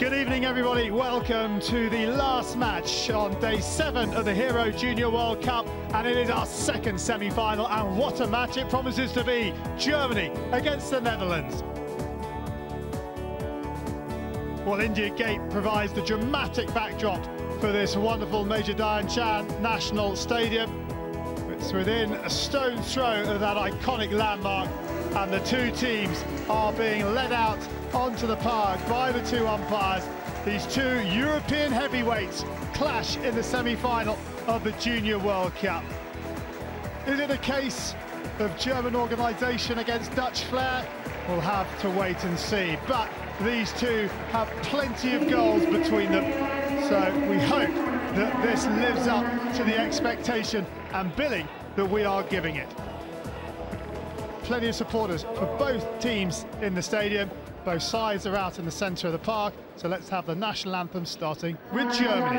Good evening, everybody. Welcome to the last match on day 7 of the Hero Junior World Cup, and it is our second semi-final, and what a match it promises to be. Germany against the Netherlands. Well, India Gate provides the dramatic backdrop for this wonderful Major Dhyan Chand National Stadium. It's within a stone's throw of that iconic landmark, and the two teams are being led out onto the park by the two umpires. These two European heavyweights clash in the semi-final of the Junior World Cup. Is it a case of German organisation against Dutch flair? We'll have to wait and see, but these two have plenty of goals between them, so we hope that this lives up to the expectation and billing that we are giving it. Plenty of supporters for both teams in the stadium. Both sides are out in the centre of the park, so let's have the national anthem starting with Germany.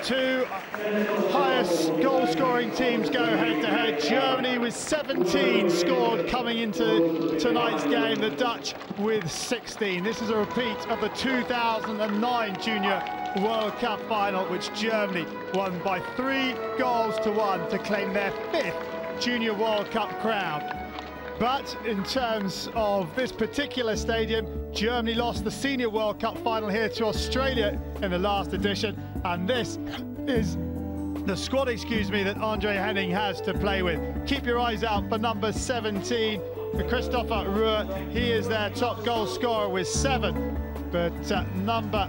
Two highest goal-scoring teams go head-to-head. Germany with 17 scored coming into tonight's game, the Dutch with 16. This is a repeat of the 2009 Junior World Cup final, which Germany won by 3-1 to claim their 5th Junior World Cup crown. But in terms of this particular stadium, Germany lost the Senior World Cup final here to Australia in the last edition, and this is the squad, that Andre Henning has to play with. Keep your eyes out for number 17, for Christopher Ruhr. He is their top goal scorer with 7, but number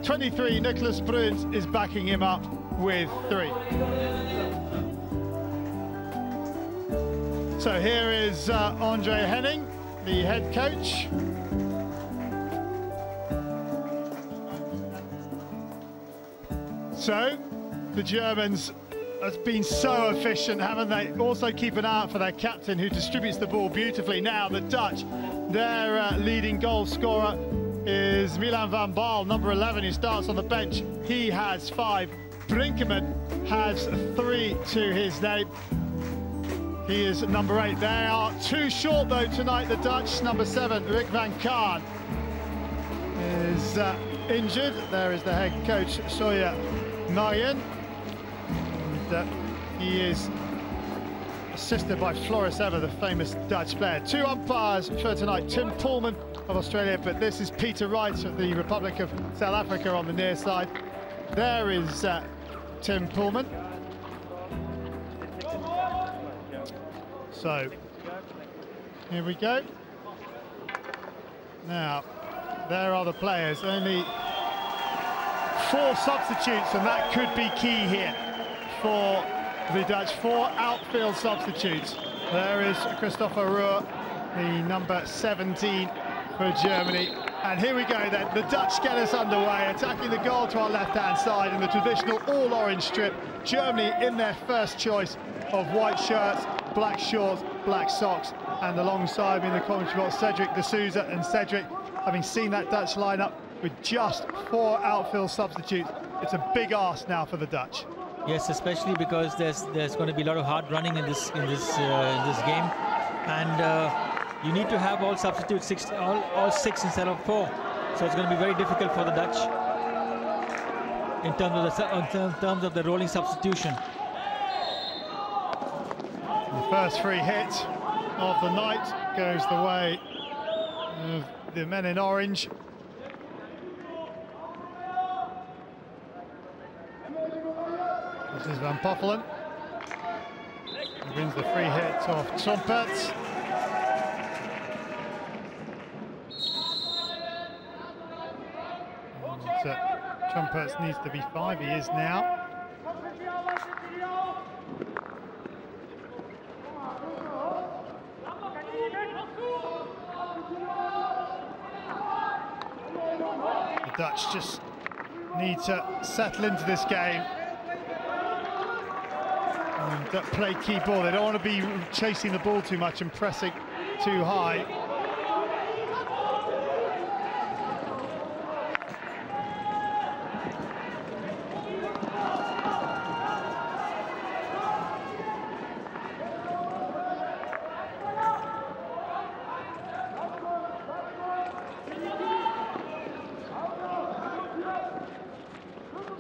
23, Nicholas Bruns, is backing him up with 3. So here is Andre Henning, the head coach. So the Germans have been so efficient, haven't they? Also keep an eye out for their captain, who distributes the ball beautifully. Now the Dutch, their leading goal scorer is Milan van Baal, number 11, who starts on the bench. He has 5. Brinkman has 3 to his name. He is number 8. They are too short though tonight, the Dutch. Number 7, Rick van Kaan, is injured. There is the head coach, Soya Marien. And he is assisted by Floris Ever, the famous Dutch player. Two umpires for tonight, Tim Pullman of Australia, but this is Peter Wright of the Republic of South Africa on the near side. There is Tim Pullman. So, here we go. Now, there are the players, only 4 substitutes, and that could be key here for the Dutch. 4 outfield substitutes. There is Christopher Ruhr, the number 17 for Germany. And here we go then, the Dutch get us underway, attacking the goal to our left-hand side in the traditional all-orange strip. Germany in their first choice of white shirts, black shorts, black socks, and alongside me in the commentary box, Cedric de Souza. And Cedric, having seen that Dutch lineup with just 4 outfield substitutes, it's a big ask now for the Dutch. Yes, especially because there's going to be a lot of hard running in this game, and you need to have all substitutes, all 6 instead of 4. So it's going to be very difficult for the Dutch in terms of the rolling substitution. The first free hit of the night goes the way of the men in orange. This is Van Poppelen. He wins the free hit off Tromperts. Tromperts needs to be 5, he is now. The Dutch just need to settle into this game and play key ball. They don't want to be chasing the ball too much and pressing too high.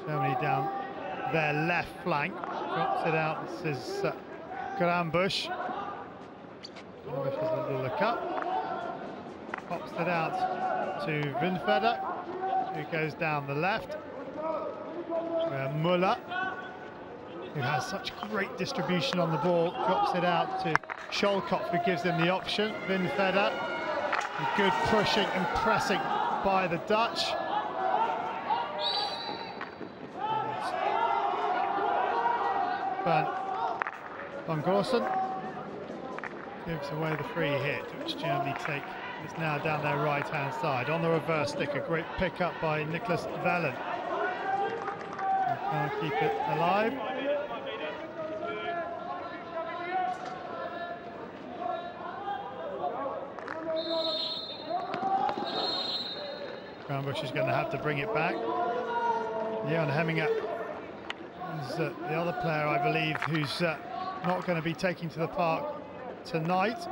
Germany down their left flank, drops it out. This is Grahambush. Grahambush has a little look up, pops it out to Windfeder, who goes down the left, where Muller, who has such great distribution on the ball, drops it out to Scholkopf, who gives him the option. Windfeder, good pushing and pressing by the Dutch. Van Gorsen gives away the free hit, which Germany take. Is now down their right-hand side. On the reverse stick, a great pick-up by Nicholas Vellen. Can't keep it alive. Grahambush is going to have to bring it back. Jan Hemminger is the other player, I believe, who's not going to be taking to the park tonight.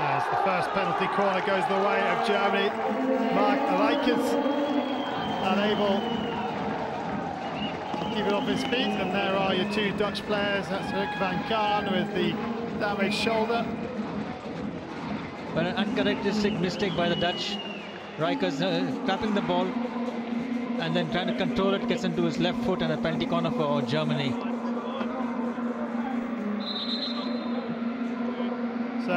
As the first penalty corner goes the way of Germany. Mark Rijkers unable to keep it off his feet, and there are your 2 Dutch players. That's Rick van Kaan with the damaged shoulder. But an uncharacteristic mistake by the Dutch. Rijkers tapping the ball and then trying to control it, gets into his left foot, and a penalty corner for Germany. So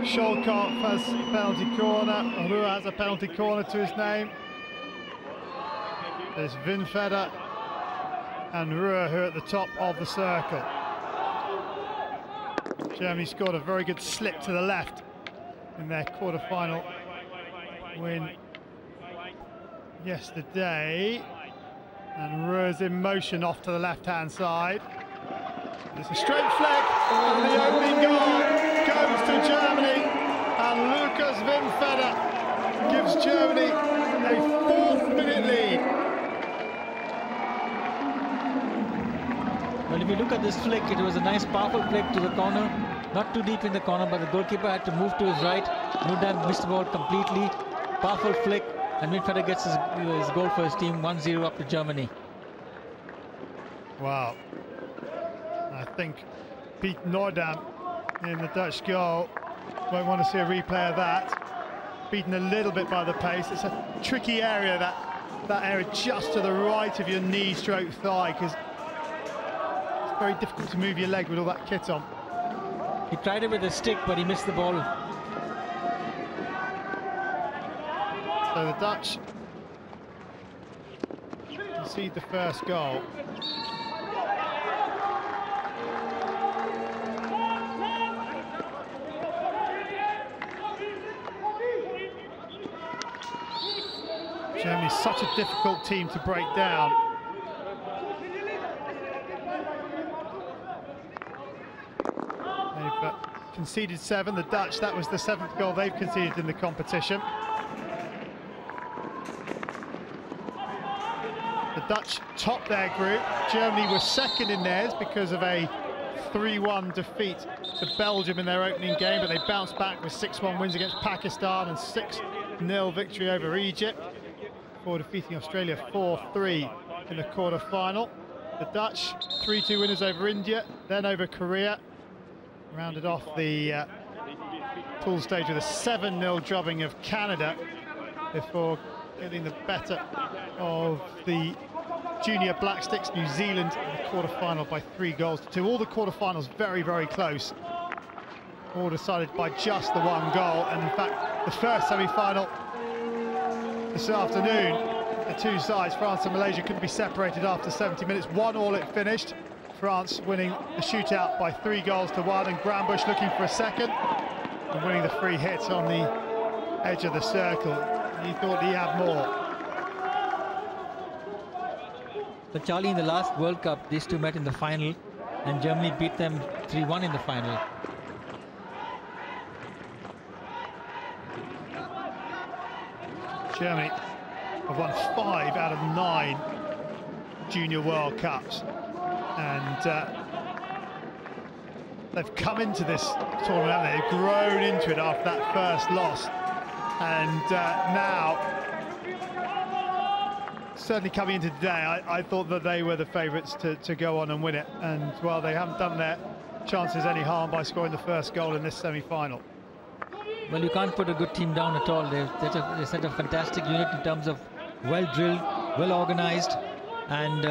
Scholkopf has a penalty corner, Ruhr has a penalty corner to his name. There's Windfeder and Ruhr, who are at the top of the circle. Germany scored a very good slip to the left in their quarter-final win yesterday, and Ruhr's in motion off to the left-hand side. There's a straight flick, and the opening goal goes to Germany, and Lukas Windfeder gives Germany a 4th-minute lead. Well, if you look at this flick, it was a nice, powerful flick to the corner, not too deep in the corner, but the goalkeeper had to move to his right. Nudam missed the ball completely. Powerful flick, and Windfeder gets his goal for his team, 1-0 up to Germany. Wow. I think Piet Noordam in the Dutch goal. Won't want to see a replay of that. Beaten a little bit by the pace. It's a tricky area, that area just to the right of your knee stroke thigh, because it's very difficult to move your leg with all that kit on. He tried it with a stick, but he missed the ball. So the Dutch concede the first goal. Germany's such a difficult team to break down. They've conceded 7, the Dutch, that was the 7th goal they've conceded in the competition. The Dutch topped their group. Germany was second in theirs because of a 3-1 defeat to Belgium in their opening game, but they bounced back with 6-1 wins against Pakistan and 6-0 victory over Egypt, before defeating Australia 4-3 in the quarter-final. The Dutch 3-2 winners over India, then over Korea, rounded off the pool stage with a 7-0 drubbing of Canada before getting the better of the junior Black Sticks, New Zealand, in the quarter-final by 3-2. All the quarter-finals very, very close, all decided by just the 1 goal. And in fact, the first semi-final this afternoon, the two sides, France and Malaysia, couldn't be separated after 70 minutes. 1-1 it finished. France winning the shootout by 3-1, and Grambusch looking for a second and winning the free hit on the edge of the circle. He thought he had more. But Charlie, in the last World Cup, these two met in the final, and Germany beat them 3-1 in the final. Germany have won 5 out of 9 Junior World Cups, and they've come into this tournament, haven't they? They've grown into it after that first loss, and now, certainly coming into today, I thought that they were the favourites to go on and win it, and well, they haven't done their chances any harm by scoring the first goal in this semi-final. Well, you can't put a good team down at all. They're such a fantastic unit in terms of well-drilled, well-organized, and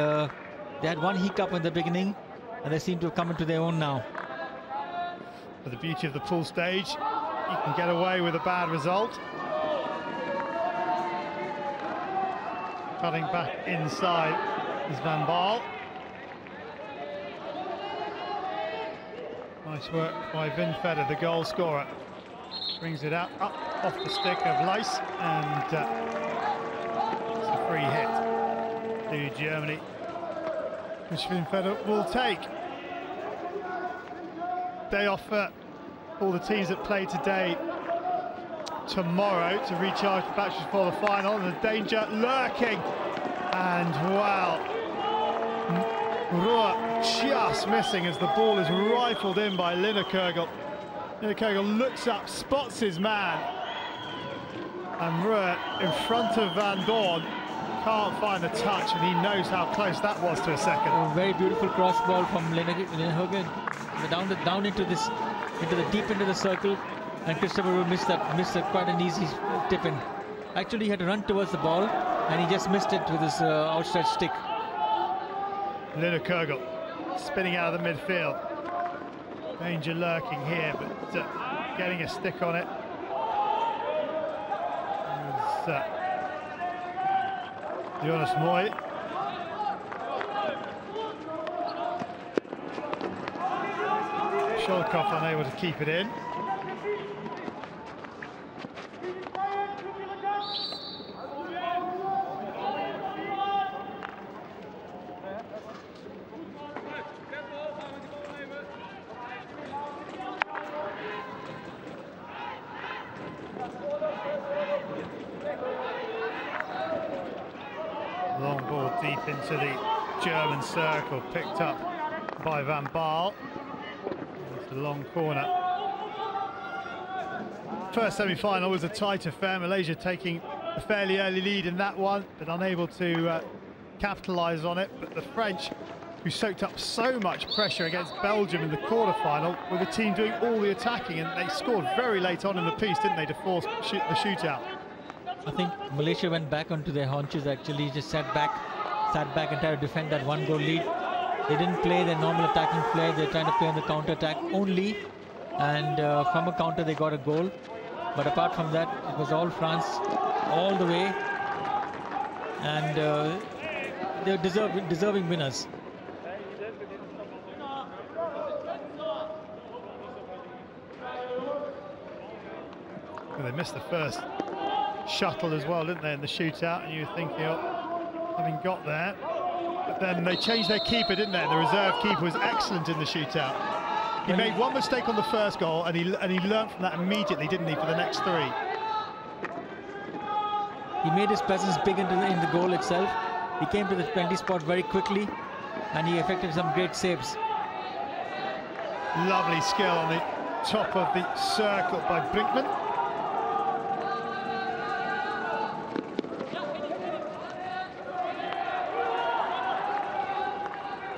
they had one hiccup in the beginning, and they seem to have come into their own now. For the beauty of the pool stage, you can get away with a bad result. Cutting back inside is Van Baal. Nice work by Windfeder, the goal scorer. Brings it out, up off the stick of Leis, and it's a free hit to Germany, which Windfeder will take. Day off for all the teams that play today, tomorrow, to recharge the batteries for the final, and the danger lurking, and wow, Ruhr just missing as the ball is rifled in by Linekergel. Linekergel looks up, spots his man, and Ruhr in front of Van Doorn can't find the touch, and he knows how close that was to a second. A very beautiful cross ball from Linekergel down into the deep into the circle, and Christopher Ruhr missed quite an easy tip in. Actually, he had to run towards the ball, and he just missed it with his outstretched stick. Linekergel spinning out of the midfield. Danger lurking here, but getting a stick on it. Jonas Moy. Sholkov unable to keep it in. Long ball deep into the German circle, picked up by Van Baal. It's a long corner. First semi-final was a tight affair, Malaysia taking a fairly early lead in that one, but unable to capitalise on it. But the French who soaked up so much pressure against Belgium in the quarter-final, with the team doing all the attacking, and they scored very late on in the piece, didn't they, to force the shootout? I think Malaysia went back onto their haunches, actually, just sat back and tried to defend that one-goal lead. They didn't play their normal attacking play. They're trying to play on the counter-attack only, and from a counter they got a goal. But apart from that, it was all France all the way, and they're deserving winners. Well, they missed the first shuttle as well, didn't they, in the shootout? And you were thinking, oh, having got there. But then they changed their keeper, didn't they? The reserve keeper was excellent in the shootout. He made one mistake on the first goal, and he learnt from that immediately, didn't he, for the next three? He made his presence big in the goal itself. He came to the penalty spot very quickly, and he effected some great saves. Lovely skill on the top of the circle by Brinkman.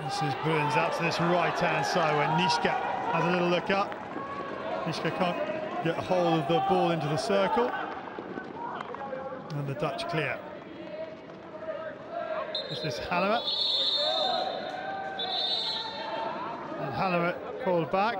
This is Bruins out to this right-hand side where Nishka has a little look up. Nishka can't get a hold of the ball into the circle. And the Dutch clear. This is Hannemer. And Hannemer called back.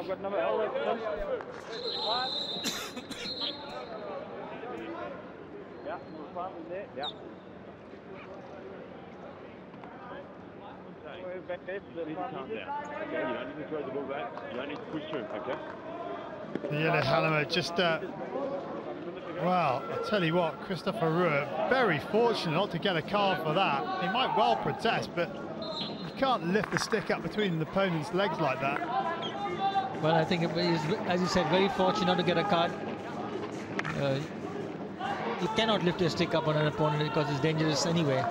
Yeah, Hannemer just well, I'll tell you what, Christopher Ruhr, very fortunate not to get a card for that. He might well protest, but you can't lift the stick up between the opponent's legs like that. Well, I think, as you said, very fortunate not to get a card. You cannot lift your stick up on an opponent because it's dangerous anyway.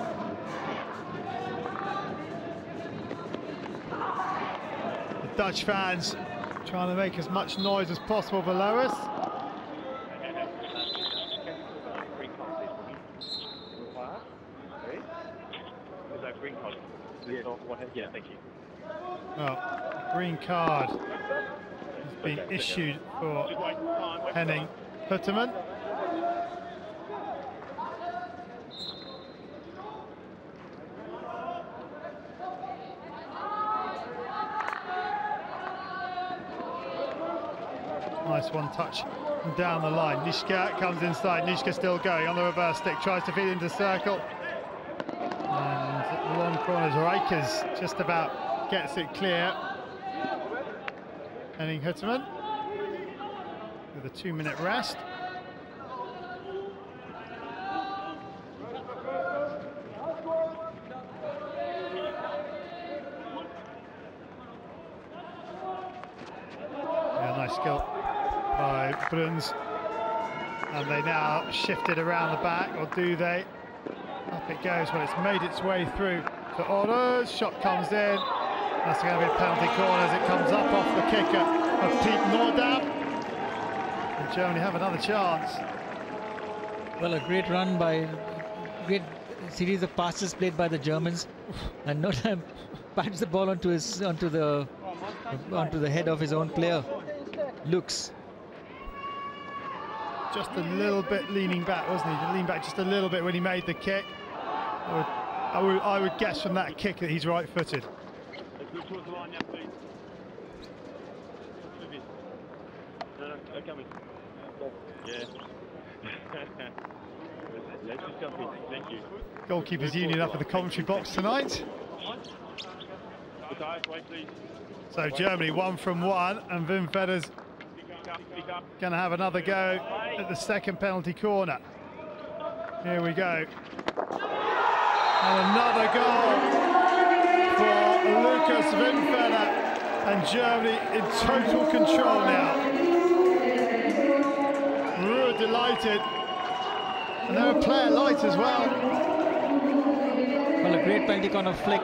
The Dutch fans trying to make as much noise as possible below us. Yeah, thank you. Well, a green card has been issued for Henning Hutterman. Nice one touch down the line. Nishka comes inside. Nishka still going on the reverse stick, tries to feed into circle. And long corners, Rijkers just about gets it clear. Henning Hutterman with a 2-minute rest. Yeah, nice skill by Bruns. And they now shift it around the back, or do they? Up it goes. Well, it's made its way through to Orders. Shot comes in. That's going to be a penalty corner as it comes up off the kicker of Pete Nordam. And Germany have another chance. Well, a great run by, great series of passes played by the Germans, and Nordam pats the ball onto the head of his own player, Lux. Just a little bit leaning back, wasn't he? He leaned back just a little bit when he made the kick. I would guess from that kick that he's right-footed. Goalkeepers Union up at the commentary box tonight. So Germany 1 from 1, and Windfeder's going to have another go at the second penalty corner. Here we go. And another goal for Lukas Windfeder, and Germany in total control now. Ruhr delighted, and they're a player light as well. Well, a great penalty corner flick,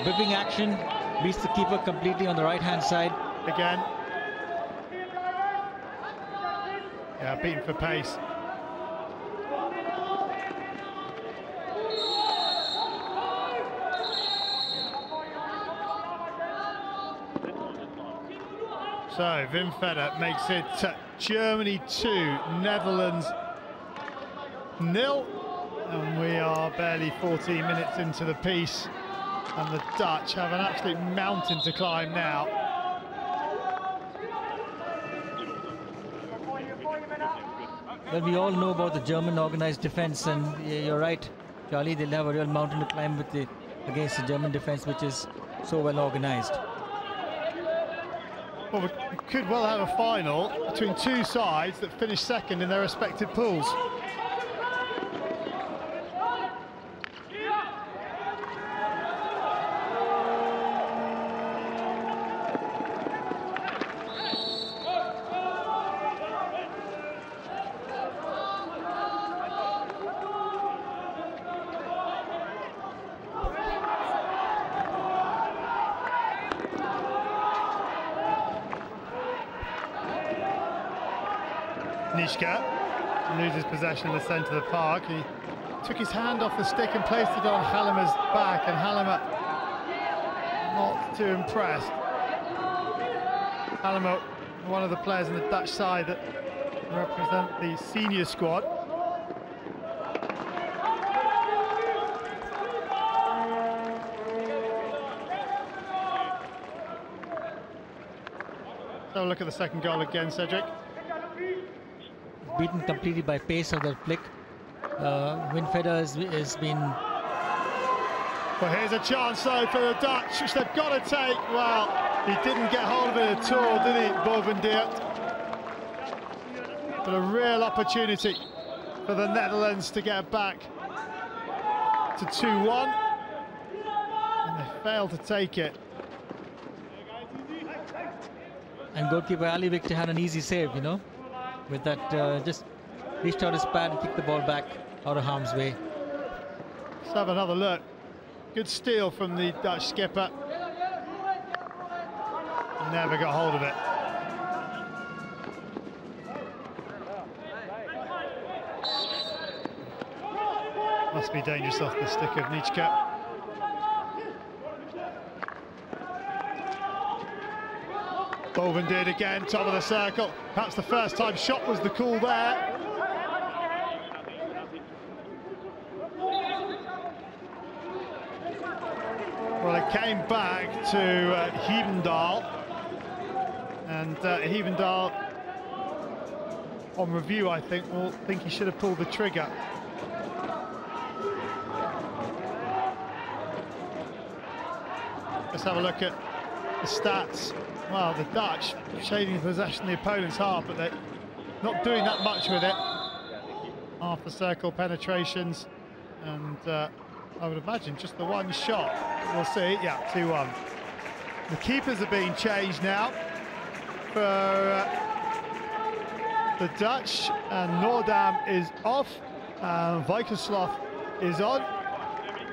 whipping action, beats the keeper completely on the right-hand side. Again. Yeah, beaten for pace. So Windfeder makes it Germany 2, Netherlands 0. And we are barely 14 minutes into the piece, and the Dutch have an absolute mountain to climb now. Well, we all know about the German organized defense, and you're right, Charlie, they'll have a real mountain to climb with against the German defense, which is so well organized. Well, we could well have a final between two sides that finish second in their respective pools. Loses possession of the centre of the park. He took his hand off the stick and placed it on Hallemer's back, and Hallemer not too impressed. Hallemer, one of the players on the Dutch side that represent the senior squad. So look at the second goal again, Cedric. Beaten completely by pace of that flick. Windfeder has been... Well, here's a chance though for the Dutch, which they've got to take. Well, he didn't get hold of it at all, did he, Windfeder? But a real opportunity for the Netherlands to get back to 2-1. And they failed to take it. And goalkeeper Aly, Victor, had an easy save, you know, with that, just reached out his pad and kicked the ball back out of harm's way. Let's have another look. Good steal from the Dutch skipper. Never got hold of it. Must be dangerous off the stick of Nitschke. Windfeder again, top of the circle. Perhaps the first time shot was the call there. Well, it came back to Hevendahl, and Hevendahl, on review, I think, will think he should have pulled the trigger. Let's have a look at the stats. Well, the Dutch shading possession of the opponent's half, but they're not doing that much with it. Half the circle penetrations, and I would imagine just the one shot. We'll see. Yeah, 2-1. The keepers are being changed now for the Dutch, and Noordam is off, and Wijkerslooth is on.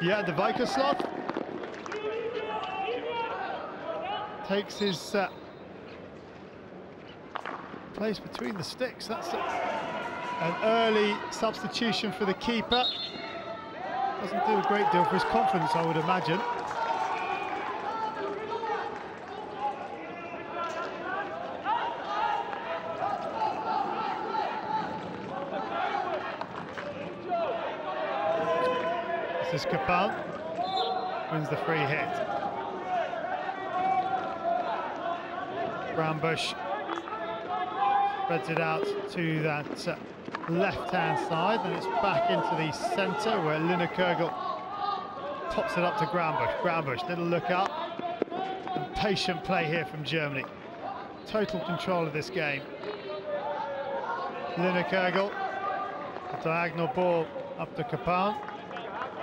Jan De Wijkerslooth takes his place between the sticks. That's an early substitution for the keeper. Doesn't do a great deal for his confidence, I would imagine. This is Capel, wins the free hit. Brambush spreads it out to that left-hand side, and it's back into the centre where Linekergel pops it up to Grambush. Grambush, little look up, and patient play here from Germany. Total control of this game. Linekergel, a diagonal ball up to Capel.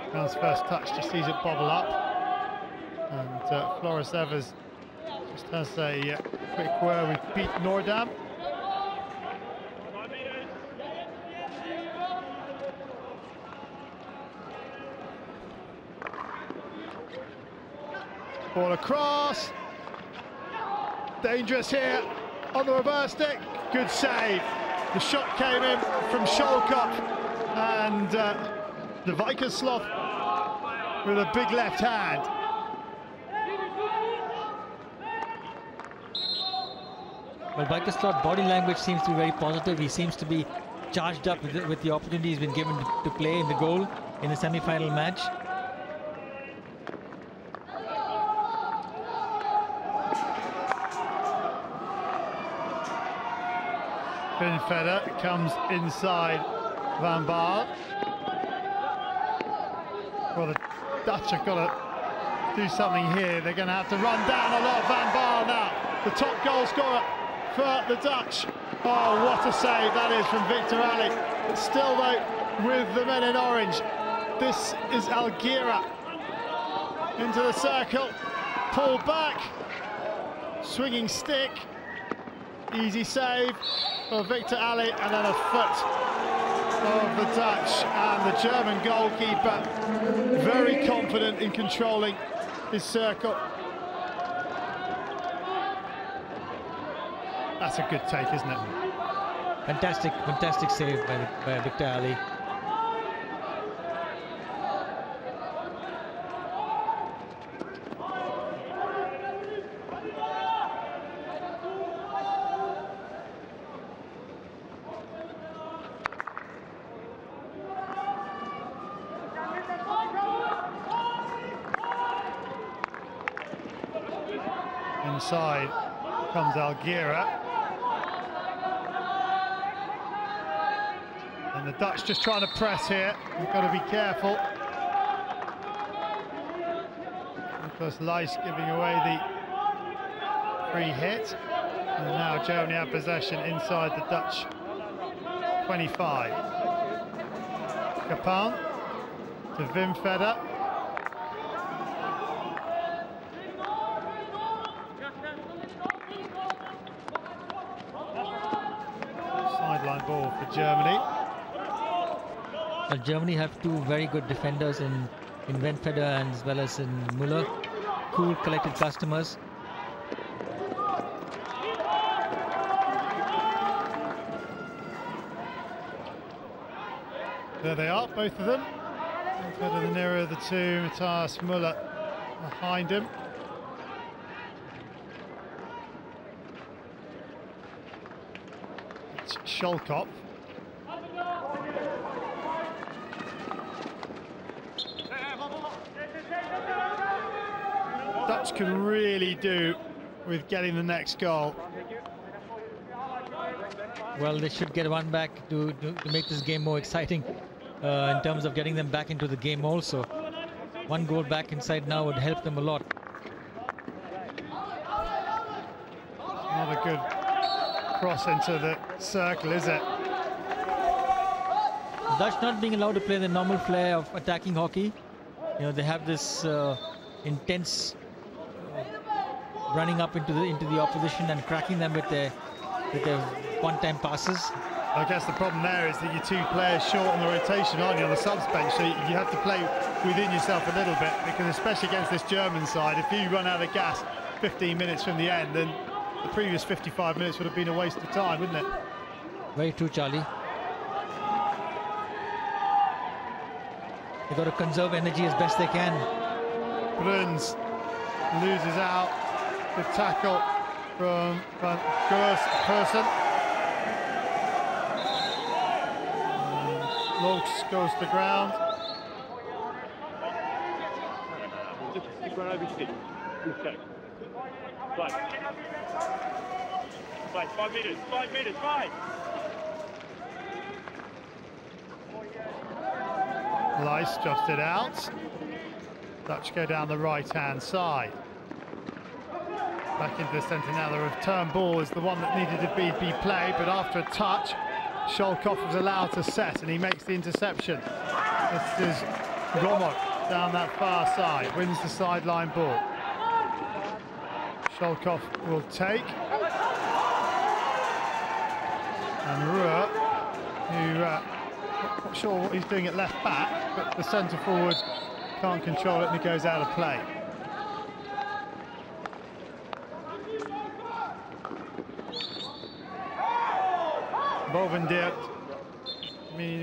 Capel's first touch, just sees it bobble up, and Floris Evers just has a quick word with Piet Noordam. Ball across. Dangerous here on the reverse stick. Good save. The shot came in from Scholkopf, and De Wijkerslooth with a big left hand. Well, Wijkerslooth's body language seems to be very positive. He seems to be charged up with the opportunity he's been given to play in the goal in the semi-final match. Windfeder comes inside Van Baal. Well, the Dutch have got to do something here. They're going to have to run down a lot of Van Baal now. The top goal scorer for the Dutch. Oh, what a save that is from Victor Aly. But still, though, with the men in orange. This is Algira into the circle. Pull back. Swinging stick. Easy save for Victor Aly, and then a foot of the Dutch, and the German goalkeeper very confident in controlling his circle. That's a good take, isn't it? Fantastic save by Victor Aly. Inside comes Algira, and the Dutch just trying to press here. You've got to be careful. Lukas Windfeder giving away the free hit, and now Germany have possession inside the Dutch 25. Kapan to Windfeder. Sideline ball for Germany. Well, Germany have two very good defenders in Windfeder and as well as in Müller. Cool, collected customers. There they are, both of them. Windfeder the nearer of the two, Matthias Müller behind him. It's Scholkopf. Dutch can really do with getting the next goal. Well, they should get one back to make this game more exciting in terms of getting them back into the game also. One goal back inside now would help them a lot. Not a good cross into the circle, is it? The Dutch not being allowed to play the normal flair of attacking hockey. You know, they have this intense running up into the opposition and cracking them with their one-time passes. I guess the problem there is that you're two players short on the rotation, aren't you, on the subs bench, so you have to play within yourself a little bit, because especially against this German side, if you run out of gas 15 minutes from the end, then the previous 55 minutes would have been a waste of time, wouldn't it? Very true, Charlie. They've got to conserve energy as best they can. Bruns loses out. Good tackle from Van Gersten. Logs goes to ground. Fine, 5 meters, 5 meters, 5. Lice just it out. Dutch go down the right-hand side. Back into the centre now. The return ball is the one that needed to be played, but after a touch, Scholkopf was allowed to set, and he makes the interception. This is Gomor down that far side, wins the sideline ball. Scholkopf will take. And Ruhr, who not sure what he's doing at left back, but the centre forward can't control it and it goes out of play. Bovendert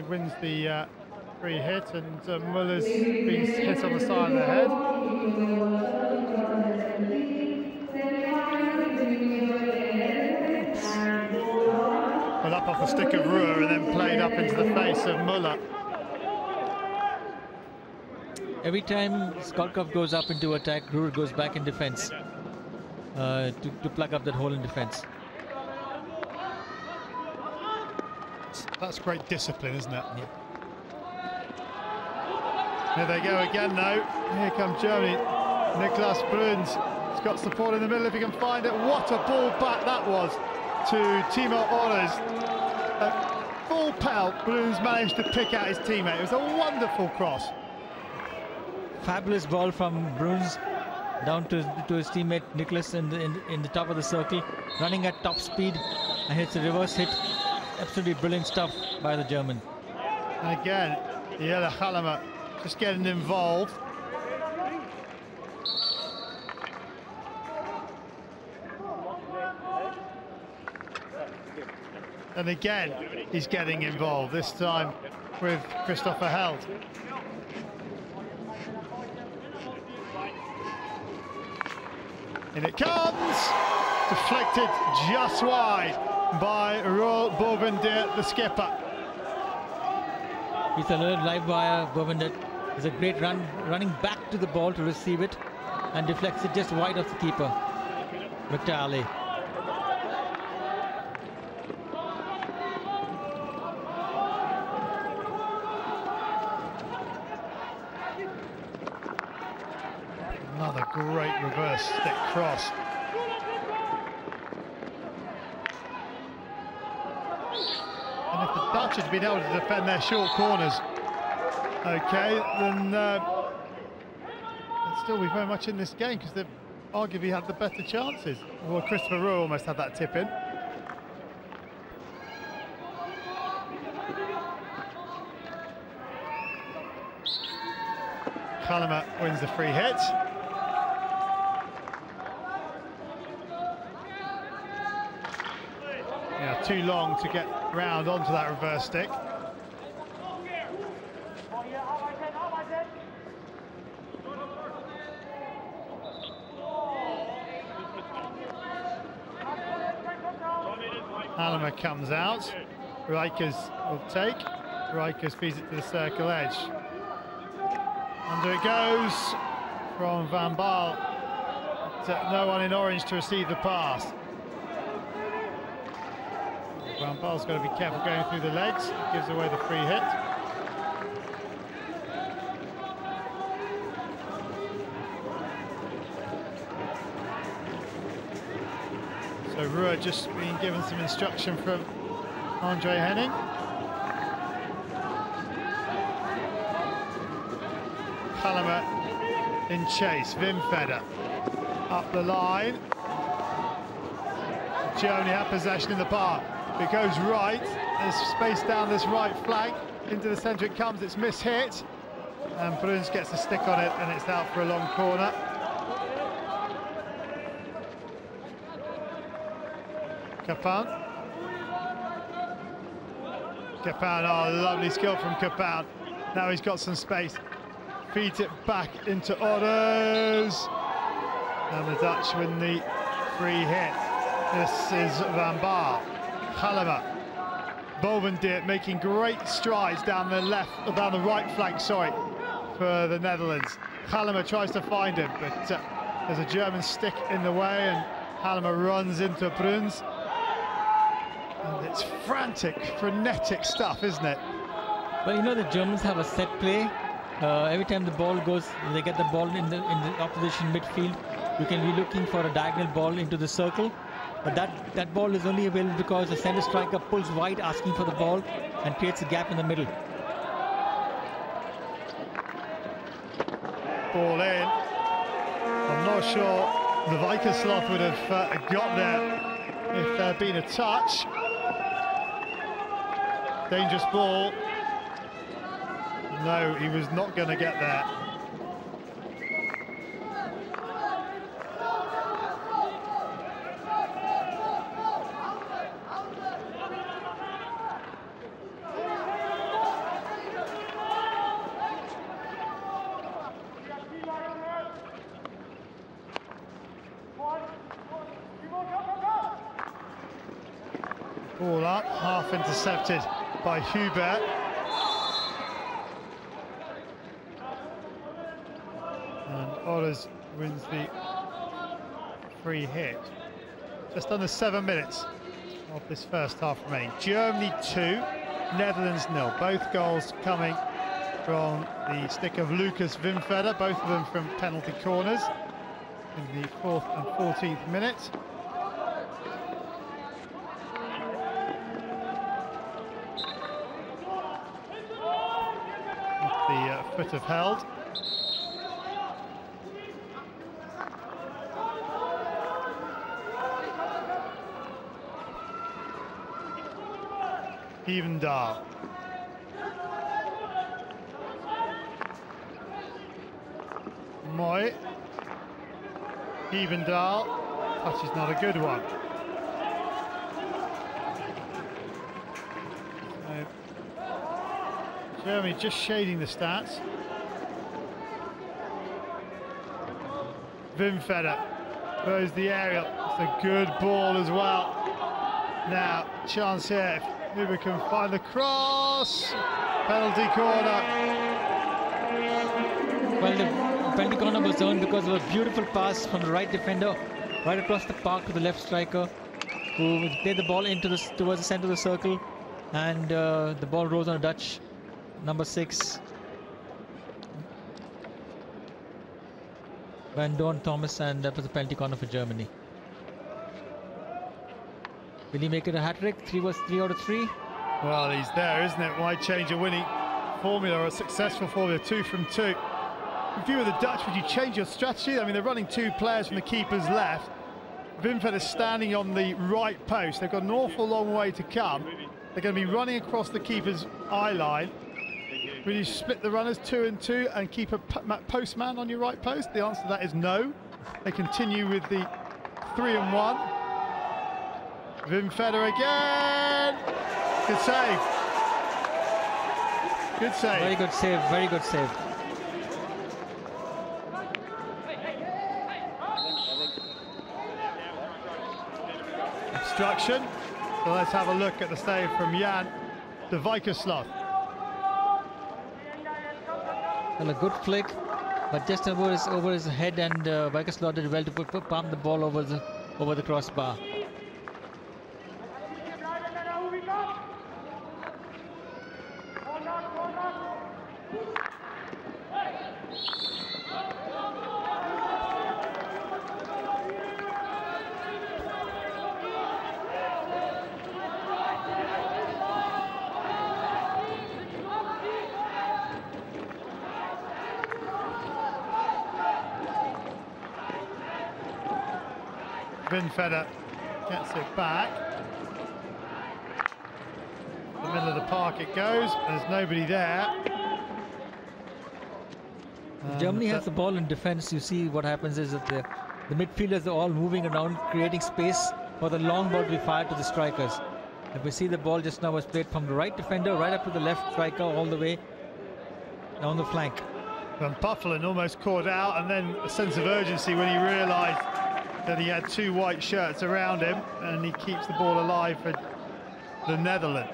wins the free hit, and Muller's been hit on the side of the head. off the stick of Ruhr and then played up into the face of Müller. Every time Skolkov goes up into attack, Ruhr goes back in defense to plug up that hole in defense. That's great discipline, isn't it? Yeah. Here they go again now. Here comes Germany. Niklas Bruns. He's got support in the middle if he can find it. What a ball back that was to Timo Orres. A full pelt. Bruns managed to pick out his teammate. It was a wonderful cross. Fabulous ball from Bruns down to his teammate Niklas in the top of the circle, running at top speed, and hits a reverse hit. Absolutely brilliant stuff by the German. And again, Jelle Hallemer just getting involved. And again, he's getting involved, this time with Christopher Held. And it comes! Deflected just wide by Roel Bovendijk, the skipper. He's a little live wire. Bovendijk is a great run, running back to the ball to receive it, and deflects it just wide of the keeper, Victor Aly. Another great reverse stick cross. And if the Dutch had been able to defend their short corners, okay, then they'd still be very much in this game because they've arguably had the better chances. Well, Christopher Ruhr almost had that tip in. Hallemer wins the free hit. Yeah, too long to get round onto that reverse stick. Hallemer comes out. Rijkers will take. Rijkers feeds it to the circle edge. Under it goes from Van Baal. But, no one in orange to receive the pass. Van Baal's got to be careful going through the legs. It gives away the free hit. So Ruhr just being given some instruction from Andre Henning. Hallemer in chase, Windfeder up the line. Germany have possession in the park. It goes right, there's space down this right flank, into the centre it comes, it's mishit, and Bruns gets a stick on it and it's out for a long corner. Capin. Capin, oh, lovely skill from Capin. Now he's got some space. Feeds it back into Orres. And the Dutch win the free hit. This is Van Baal. Hallemer. Bovendijk making great strides down the right flank, sorry, for the Netherlands. Hallemer tries to find him, but there's a German stick in the way and Hallemer runs into Bruns. And it's frantic, frenetic stuff, isn't it? But you know, the Germans have a set play. Every time the ball goes, they get the ball in the opposition midfield. You can be looking for a diagonal ball into the circle, but that ball is only available because the center striker pulls wide, asking for the ball, and creates a gap in the middle. Ball in. I'm not sure De Wijkerslooth would have got there if there had been a touch. Dangerous ball. No, he was not going to get there. Ball up, half intercepted by Hubert. And Otters wins the free hit. Just under 7 minutes of this first half remaining. Germany 2, Netherlands 0. Both goals coming from the stick of Lukas Windfeder, both of them from penalty corners in the 4th and 14th minute. The foot have held. Evendal. Moy. Evendal. Touch is not a good one. So, Germany just shading the stats. Windfeder throws the aerial. It's a good ball as well. Now, chance here. Huber can find the cross. Penalty corner. Well, the penalty corner was earned because of a beautiful pass from the right defender, right across the park to the left striker, who played the ball into towards the centre of the circle, and the ball rose on a Dutch, number 6, Van Dorn Thomas, and that was a penalty corner for Germany. Will he make it a hat-trick? 3 out of 3? Well, he's there, isn't it? Why change a winning formula or a successful formula? 2 from 2. In view of the Dutch, would you change your strategy? I mean, they're running 2 players from the keeper's left. Windfeder is standing on the right post. They've got an awful long way to come. They're going to be running across the keeper's eye line. Will you split the runners 2 and 2 and keep a postman on your right post? The answer to that is no. They continue with the 3 and 1. Windfeder again. Good save. Good save. Very good save. Very good save. Obstruction. So let's have a look at the save from Jan De Wijkerslooth. Well, a good flick, but just over his head, and Wijkerslooth did well to palm the ball over the crossbar. Windfeder gets it back. The middle of the park it goes. There's nobody there. Germany has the ball in defense. You see what happens is that the midfielders are all moving around, creating space for the long ball to be fired to the strikers. And we see the ball just now was played from the right defender right up to the left striker, all the way down the flank. Van Buffelen almost caught out, and then a sense of urgency when he realised that he had 2 white shirts around him, and he keeps the ball alive for the Netherlands.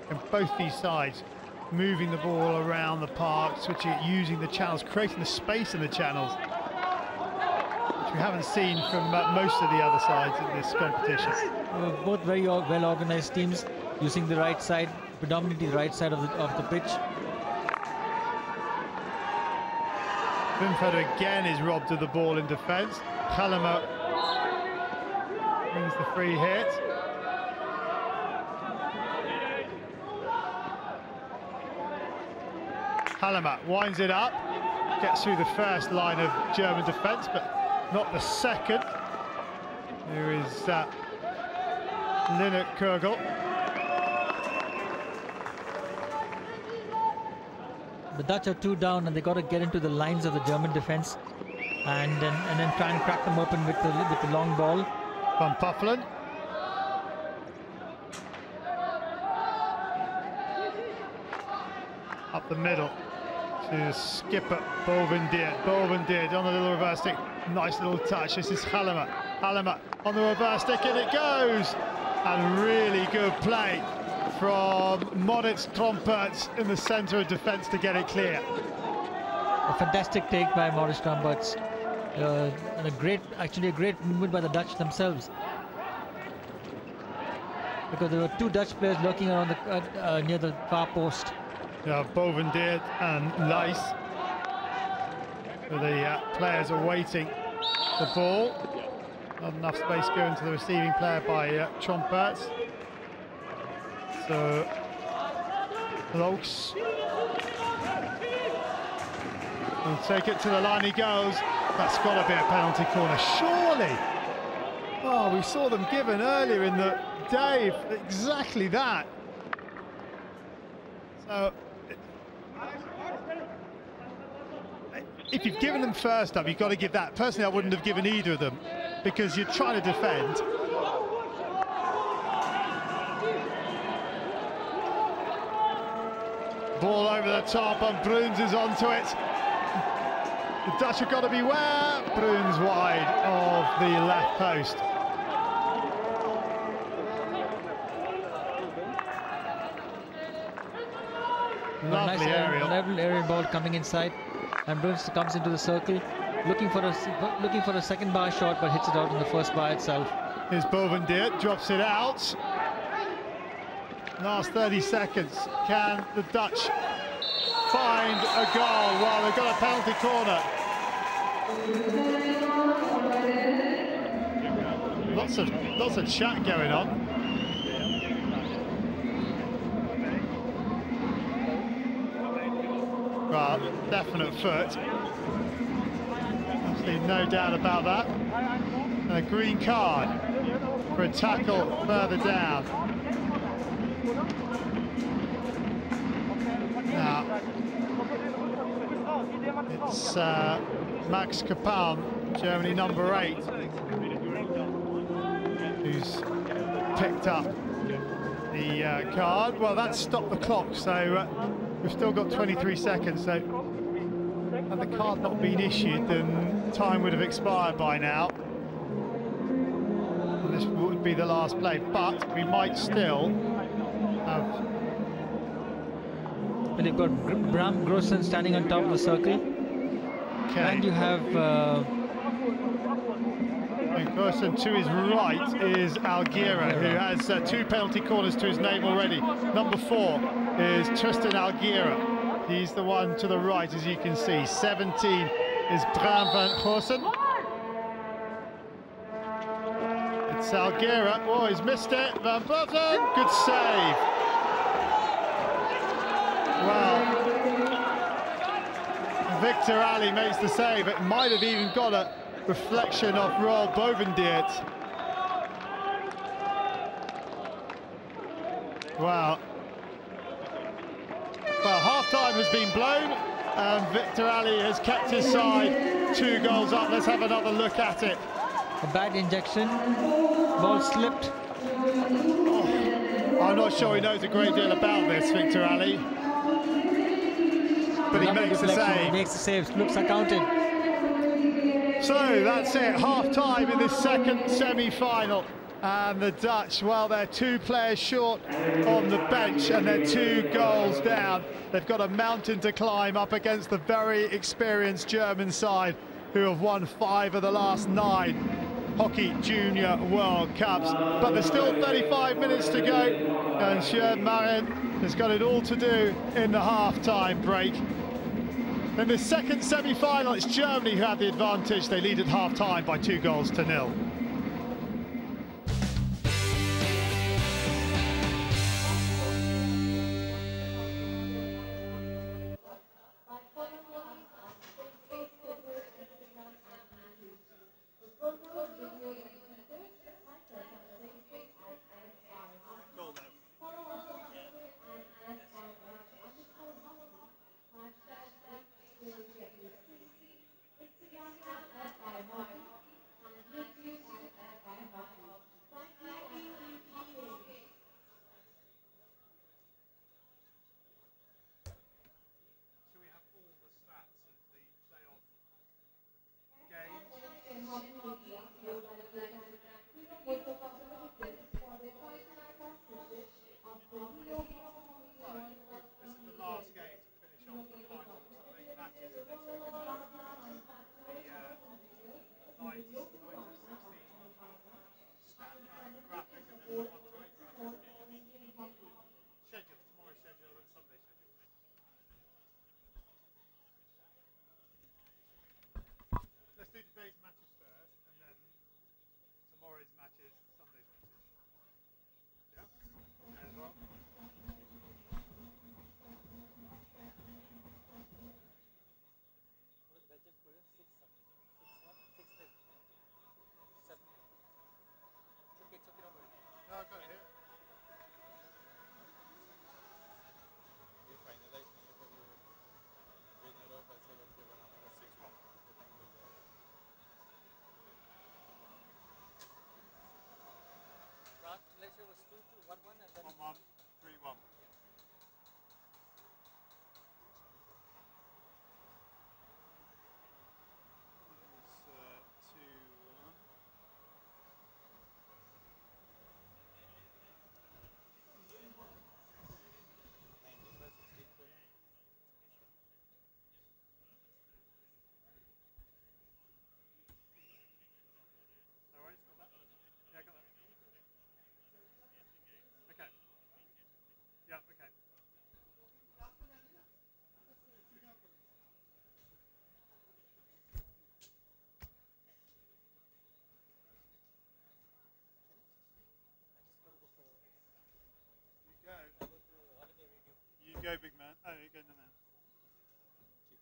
And both these sides moving the ball around the park, switching it, using the channels, creating the space in the channels, which we haven't seen from most of the other sides in this competition. Both very well organized teams, using the right side, predominantly the right side of the pitch. Windfeder again is robbed of the ball in defence. Halema wins the free hit. Halema winds it up, gets through the first line of German defence, but not the second. Here is Linnet Kurgel. The Dutch are 2 down, and they got to get into the lines of the German defense, and then try and crack them open with the long ball. Van Buffelen. Up the middle to skipper Bovendieert. Bovendieert on the little reverse stick. Nice little touch. This is Halema. Halema on the reverse stick, and it goes. And really good play from Moritz Tromperts in the centre of defence to get it clear. A fantastic take by Moritz Tromperts. And actually a great movement by the Dutch themselves. Because there were two Dutch players lurking around the, near the far post. Yeah, Bovendijk and Leijs. The players awaiting the ball. Not enough space going to the receiving player by Tromperts. So, Lokes will take it to the line, he goes. That's got to be a penalty corner, surely. Oh, we saw them given earlier in the day, exactly that. So, if you've given them first up, you've got to give that. Personally, I wouldn't have given either of them, because you're trying to defend. Ball over the top, and Bruins is onto it. The Dutch have got to beware. Bruins wide of the left post. Lovely aerial. Lovely aerial ball coming inside, and Bruins comes into the circle, looking for a second bar shot, but hits it out in the first bar itself. Here's Bovendijk, drops it out. Last 30 seconds. Can the Dutch find a goal? Well, they've got a penalty corner. Lots of chat going on. Well, definite foot. Absolutely no doubt about that. And a green card for a tackle further down. Now, it's Max Kapalm, Germany number 8, who's picked up the card. Well, that's stopped the clock, so we've still got 23 seconds. So, had the card not been issued, then time would have expired by now. And this would be the last play, but we might still have. And you've got Bram Grossen standing on top of the circle. Okay. And you have Grossen to his right is Algira, who has 2 penalty corners to his name already. Number 4 is Tristan Algira. He's the one to the right, as you can see. 17 is Bram van Grossen. It's Algira. Oh, he's missed it. Van Button, good save. Well, Victor Aly makes the save. It might have even got a reflection of Roel Bovendijk. Wow. Well, half-time has been blown, and Victor Aly has kept his side 2 goals up. Let's have another look at it. a bad injection. Ball slipped. Oh, I'm not sure he knows a great deal about this, Victor Aly. But he makes the save. He makes the save. Looks accounted. So that's it, half-time in this second semi-final. And the Dutch, well, they're 2 players short on the bench and they're 2 goals down. They've got a mountain to climb up against the very experienced German side who have won 5 of the last 9 Hockey Junior World Cups. But there's still 35 minutes to go and Sjoerd Marin has got it all to do in the half-time break. In the second semi-final, it's Germany who have the advantage. They lead at half-time by 2-0. today's matches first, and then tomorrow's matches, Sunday's matches. Yeah? Okay as well. No, I got it here. ये finalise नहीं है पर वो winner of ऐसे करके बनाना है 6-1 Malaysia was 2-2, 1-1 and then 1-1, 3-1. It's 2-1. No worries, got that? Yeah, I got that. Okay. Yeah, okay. You go, big man. Oh, you go, no, no. ठीक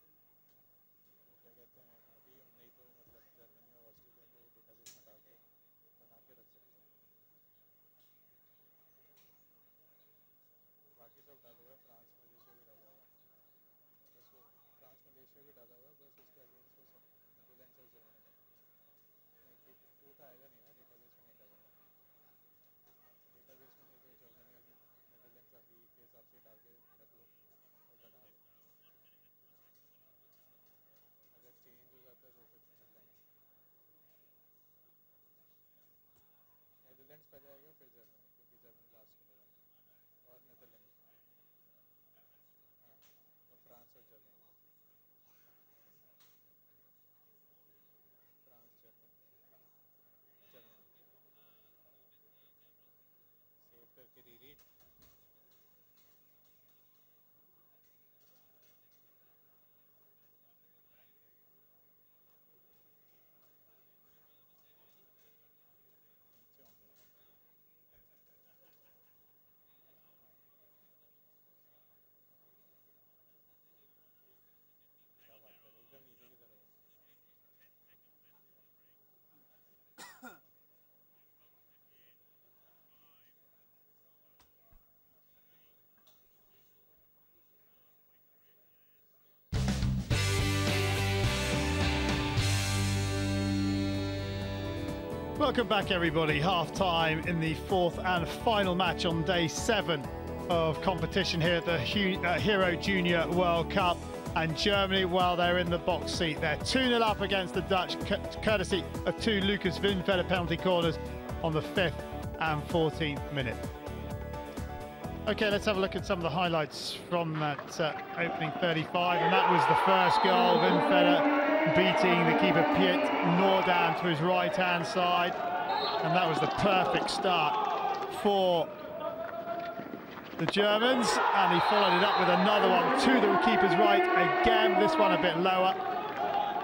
है वो क्या कहते हैं अभी हम नहीं तो मतलब जर्मनी और ऑस्ट्रेलिया को डेटाबेस में डाल के बना के रख सकते हैं बाकी सब डाला हुआ है फ्रांस मलेशिया भी डाला हुआ है बस वो फ्रांस मलेशिया भी डाला हुआ है बस उसके अगेंस्ट वो नेदरलैंड्स और जर्मनी नहीं टू तो आएगा नहीं ना डेटाबेस में नहीं डाला हुआ डेटाबेस में नहीं तो जर्मनी और नेदरलैंड्स अभी के हिसाब से डाल के रख लो और बना लो अगर चेंज हो जाता है तो फिर कर लेंगे नेदरलैंड्स पहले आएगा फिर जर्मनी क्योंकि जर्मनी लास्ट खेलेगा और नेदरलैंड्स हाँ और फ्रांस और Germany France Germany Germany save करके रीड क्या बात कर एकदम नीचे की तरफ Welcome back, everybody. Half-time in the fourth and final match on day 7 of competition here at the Hero Junior World Cup. And Germany, well, they're in the box seat. They're 2-0 up against the Dutch, courtesy of 2 Lukas Windfeder penalty corners on the 5th and 14th minute. Okay, let's have a look at some of the highlights from that opening 35. And that was the first goal. Windfeder beating the keeper Piet Noordam to his right-hand side. And that was the perfect start for the Germans. And he followed it up with another one to the keeper's right. Again, this one a bit lower.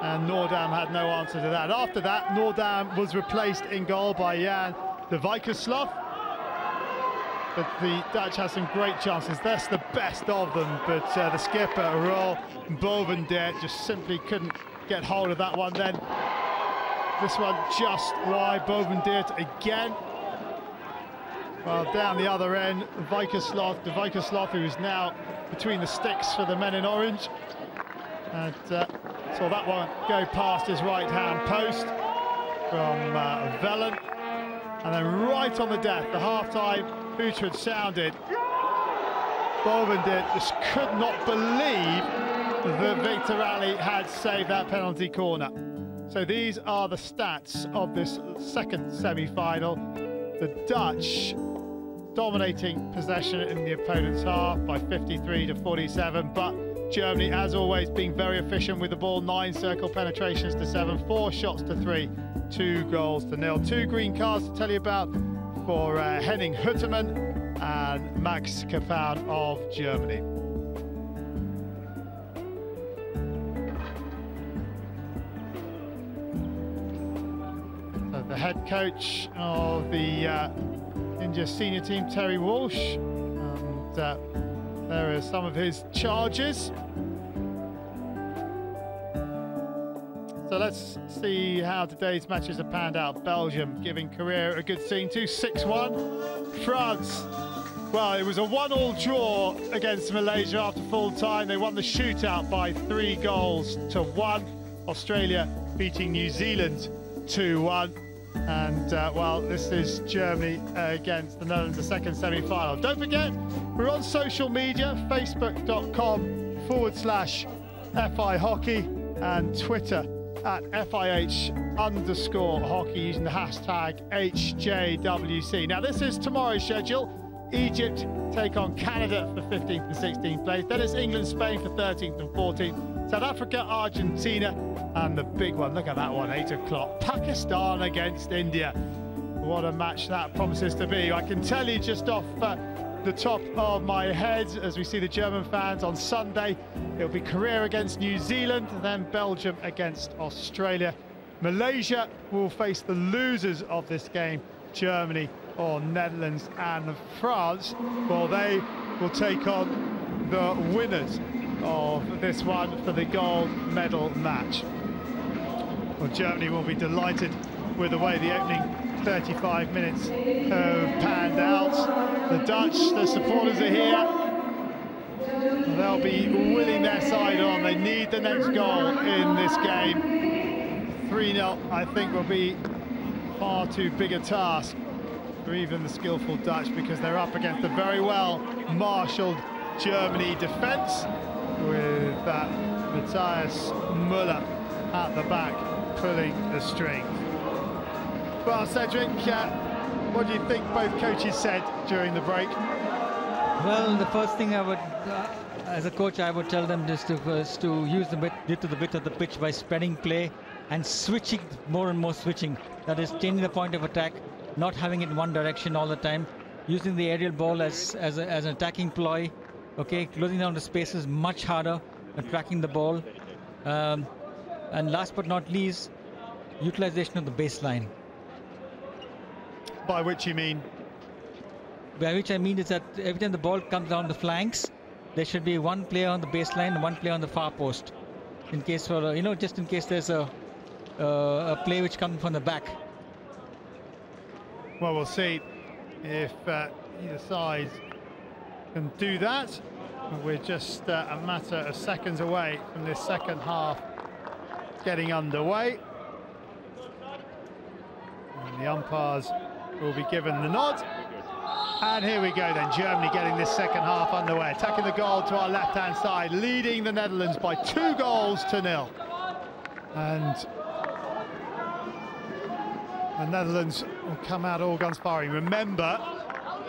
And Noordam had no answer to that. After that, Noordam was replaced in goal by Jan De Wijkerslooth. But the Dutch had some great chances. That's the best of them. But the skipper, Roel Bovendert, just simply couldn't get hold of that one then. This one just wide. Bovendert again. Well, down the other end, De Wijkerslooth, who is now between the sticks for the men in orange. And saw that one go past his right-hand post from Vellen. And then right on the death, the half-time hooter had sounded. Bovendert just could not believe that Victor Aly had saved that penalty corner. So these are the stats of this second semi-final. The Dutch dominating possession in the opponent's half by 53-47, but Germany, as always, being very efficient with the ball. 9 circle penetrations to 7, 4 shots to 3, 2 goals to 0. 2 green cards to tell you about for Henning Huttermann and Max Kapan of Germany. head coach of the India senior team, Terry Walsh, and there are some of his charges. So let's see how today's matches have panned out. Belgium giving Korea a good scene too, 6-1. France, well, it was a 1-1 draw against Malaysia after full time. They won the shootout by 3-1. Australia beating New Zealand 2-1. And well, this is Germany against the Netherlands, the second semi-final. Don't forget, we're on social media, facebook.com/FI Hockey and Twitter at FIH_hockey using the hashtag HJWC. Now this is tomorrow's schedule. Egypt take on Canada for 15th and 16th place. Then it's England, Spain for 13th and 14th. South Africa, Argentina, and the big one, look at that one, 8 o'clock. Pakistan against India. What a match that promises to be. I can tell you just off the top of my head, as we see the German fans on Sunday, it'll be Korea against New Zealand, then Belgium against Australia. Malaysia will face the losers of this game, Germany or Netherlands, and France, well, they will take on the winners of this one for the gold medal match. Well, Germany will be delighted with the way the opening 35 minutes have panned out. The Dutch, the supporters are here. They'll be willing their side on. They need the next goal in this game. 3-0, I think, will be far too big a task for even the skillful Dutch, because they're up against a very well marshalled Germany defence with Matthias Müller at the back pulling the strings. Well, Cedric, what do you think both coaches said during the break? Well, the first thing I would, as a coach, I would tell them is to use the width of the pitch by spreading play and switching, more and more switching. That is, changing the point of attack, not having it in one direction all the time, using the aerial ball as an attacking ploy. Okay, closing down the spaces much harder and tracking the ball. And last but not least, utilization of the baseline. By which you mean? By which I mean is that every time the ball comes down the flanks, there should be one player on the baseline and one player on the far post. In case for, just in case there's a play which comes from the back. Well, we'll see if either side can do that. We're just a matter of seconds away from this second half getting underway. And the umpires will be given the nod. And here we go then, Germany getting this second half underway, attacking the goal to our left-hand side, leading the Netherlands by 2-0. And the Netherlands will come out all guns firing. Remember,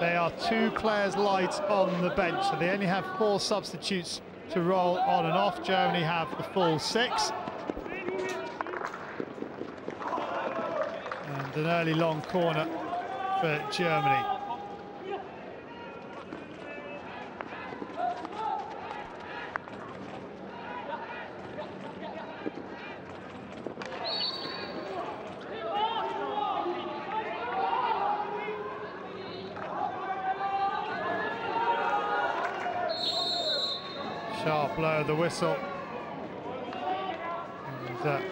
they are 2 players light on the bench, so they only have 4 substitutes to roll on and off. Germany have the full 6. And an early long corner for Germany. Sharp blow of the whistle. And,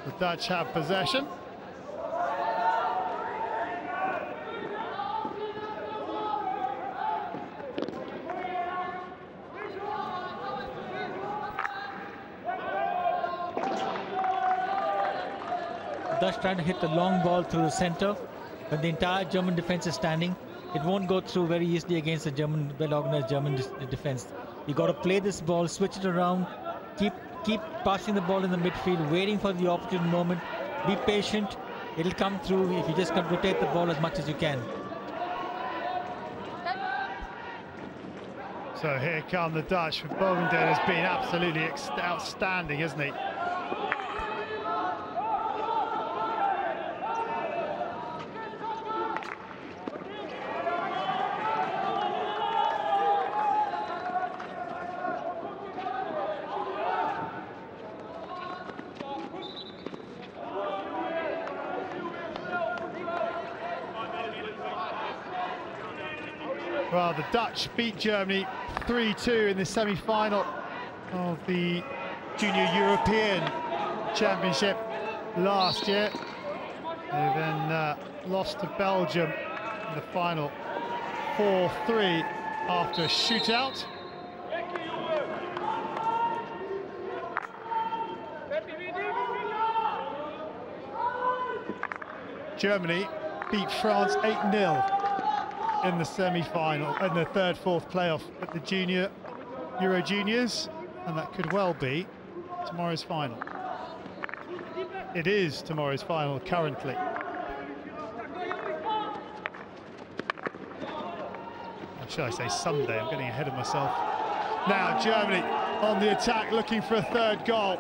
the Dutch have possession. The Dutch trying to hit the long ball through the center, but the entire German defense is standing. It won't go through very easily against the German, well-organized German defense. You got to play this ball, switch it around, keep passing the ball in the midfield, waiting for the opportune moment. Be patient. It'll come through if you just can rotate the ball as much as you can. So here come the Dutch. Bovendale has been absolutely outstanding, isn't he? Well, the Dutch beat Germany 3-2 in the semi-final of the Junior European Championship last year. They then lost to Belgium in the final 4-3 after a shootout. Germany beat France 8-0 in the semi-final, in the third-fourth playoff at the Euro Juniors, and that could well be tomorrow's final. It is tomorrow's final currently. Or should I say Sunday? I'm getting ahead of myself. Now Germany on the attack, looking for a third goal.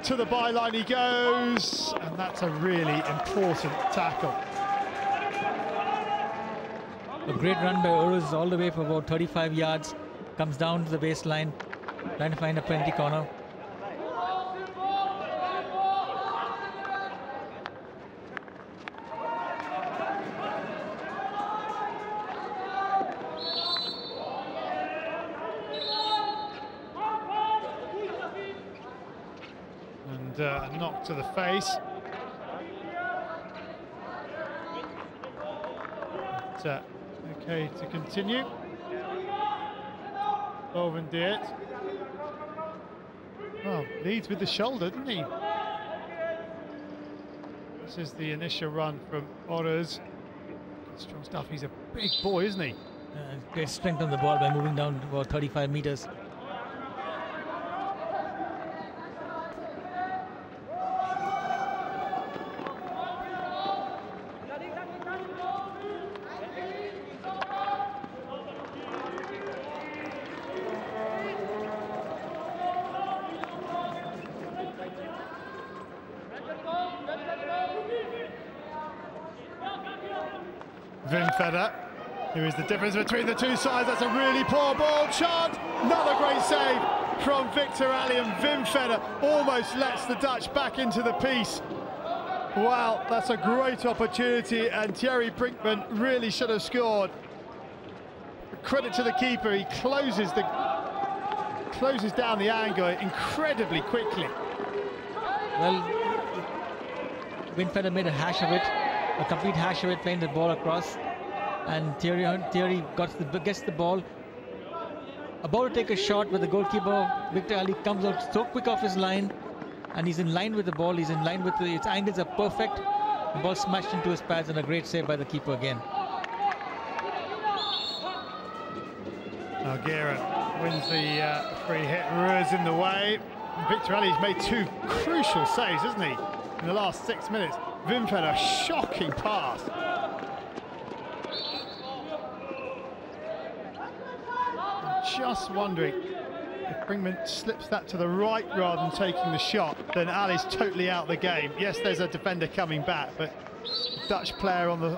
To the byline he goes, and that's a really important tackle. A great run by Oruz all the way for about 35 yards. Comes down to the baseline, trying to find a penalty corner. And a knock to the face. But, okay to continue. Windfeder. Well, leads with the shoulder, didn't he? This is the initial run from Oruz. Strong stuff. He's a big boy, isn't he? Great strength on the ball by moving down to about 35 meters. Windfeder, who is the difference between the two sides. That's a really poor ball. Chant, another great save from Victor Aly, and Windfeder almost lets the Dutch back into the piece. Wow, that's a great opportunity, and Thierry Brinkman really should have scored. Credit to the keeper, he closes down the angle incredibly quickly. Well, Windfeder made a hash of it, a complete hash of it, playing the ball across, and Thierry gets the ball, about to take a shot, with the goalkeeper Victor Aly comes out so quick off his line, and he's in line with the ball. He's in line with its angles are perfect. The ball smashed into his pads, and a great save by the keeper again. Algira wins the free hit. Ruiz in the way. Victor Aly's made two crucial saves, hasn't he, in the last 6 minutes. Windfeder, a shocking pass. I'm just wondering if Brinkman slips that to the right rather than taking the shot, then Aly's totally out the game. Yes, there's a defender coming back, but the Dutch player on the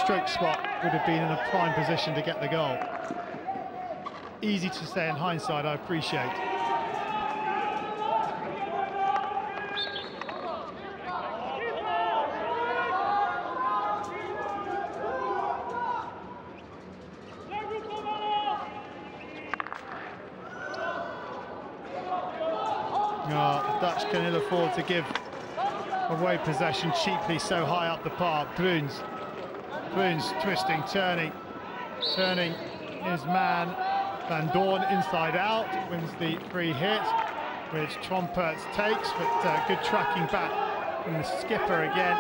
stroke spot would have been in a prime position to get the goal. Easy to say in hindsight, I appreciate. Oh, the Dutch can ill afford to give away possession cheaply so high up the park. Bruins twisting, turning his man Van Doorn inside out, wins the free hit, which Tromperts takes, but good tracking back from the skipper again.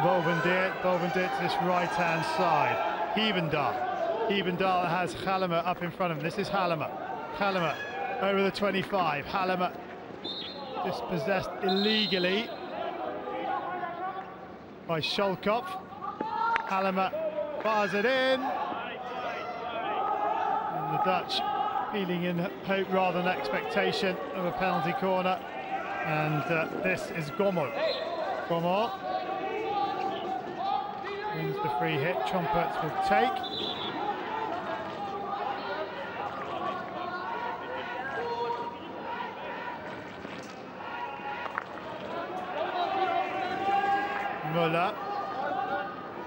Windfeder to this right-hand side. Hevendahl has Hallemer up in front of him. This is Hallemer over the 25. Hallemer dispossessed illegally by Scholkopf. Hallemer fires it in. And the Dutch feeling in hope rather than expectation of a penalty corner. And this is Gommel. Gommel wins the free hit. Tromperts will take. Muller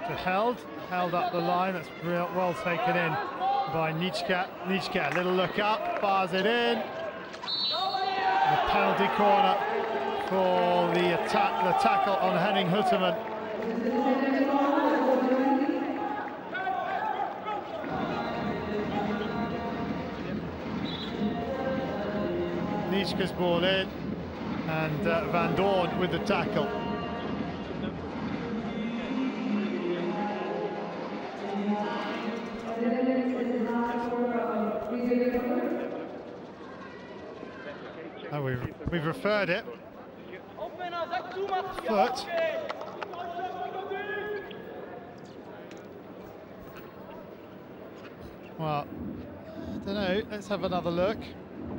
to Held. held up the line. That's well taken in by Nitschke. Nitschke, a little look up, fires it in. The penalty corner for the tackle on Henning Hutterman. Nitschke's ball in, and Van Doorn with the tackle. Oh, we've referred it. Foot. Well, I don't know. Let's have another look.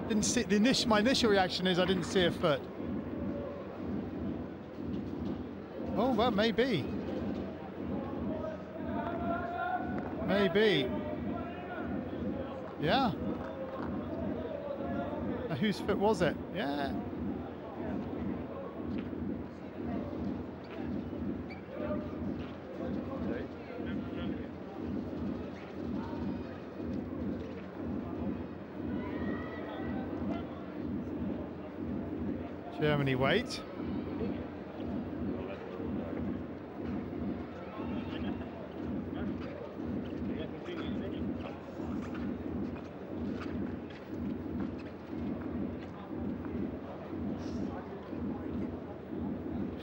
Didn't see my initial reaction is I didn't see a foot. Oh well, maybe. Maybe. Yeah. Now, whose foot was it? Yeah. Germany wait.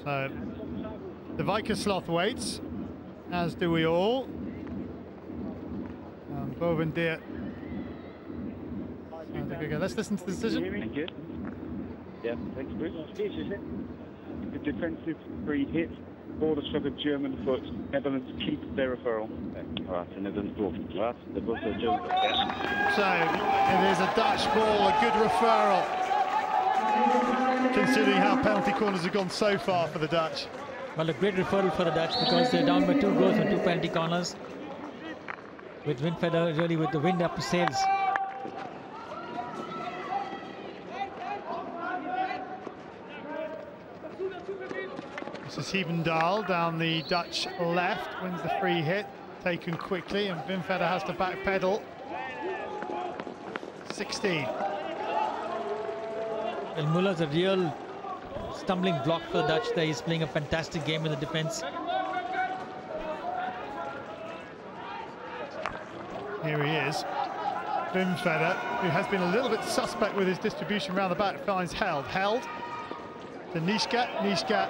So De Wijkerslooth waits, as do we all. Bovendijk. Let's listen to the decision. Thank you. Yeah, thanks, Bruce. The defensive free hit, border struck a German foot. Netherlands keep their referral. Right, the Netherlands ball. Right, the ball to German. So it is a Dutch ball, a good referral. Considering how penalty corners have gone so far for the Dutch. Well, a great referral for the Dutch because they're down by 2 goals on 2 penalty corners. With Windfeder really with the wind up his sails. This is Hebendahl down the Dutch left, wins the free hit, taken quickly, and Windfeder has to backpedal. 16. Well, Muller's a real stumbling block for the Dutch there. He's playing a fantastic game in the defense. Here he is. Windfeder, who has been a little bit suspect with his distribution around the back, finds Held. Held to Nitschke. Nitschke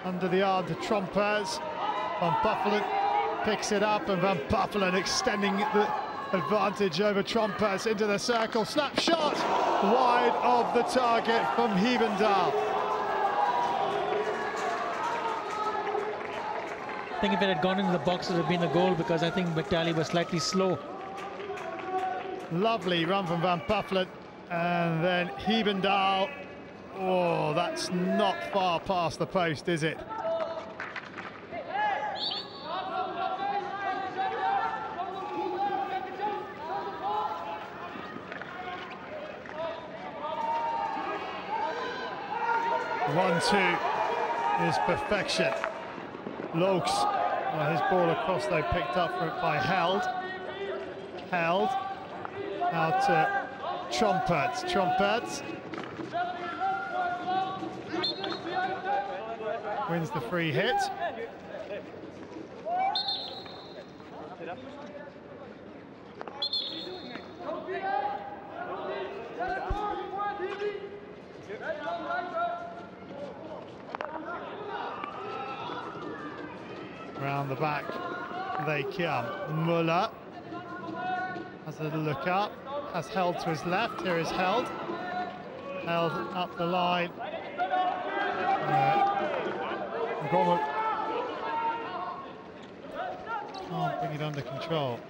under the arm to Trompers. Van Buffelen picks it up, and Van Buffelen extending the advantage over Trompers into the circle. Snapshot wide of the target from Hebendahl. I think if it had gone into the box, it would have been a goal because I think Victor Aly was slightly slow. Lovely run from Van Buffelen, and then Hebendahl. Oh, that's not far past the post, is it? One-two is perfection. Lokes, his ball across though, picked up for it by Held. Held. Now to Tromperts. Tromperts wins the free hit. Round the back they come. Muller has a little look up, has Held to his left. Here is Held. Held up the line. Can't bring it under control.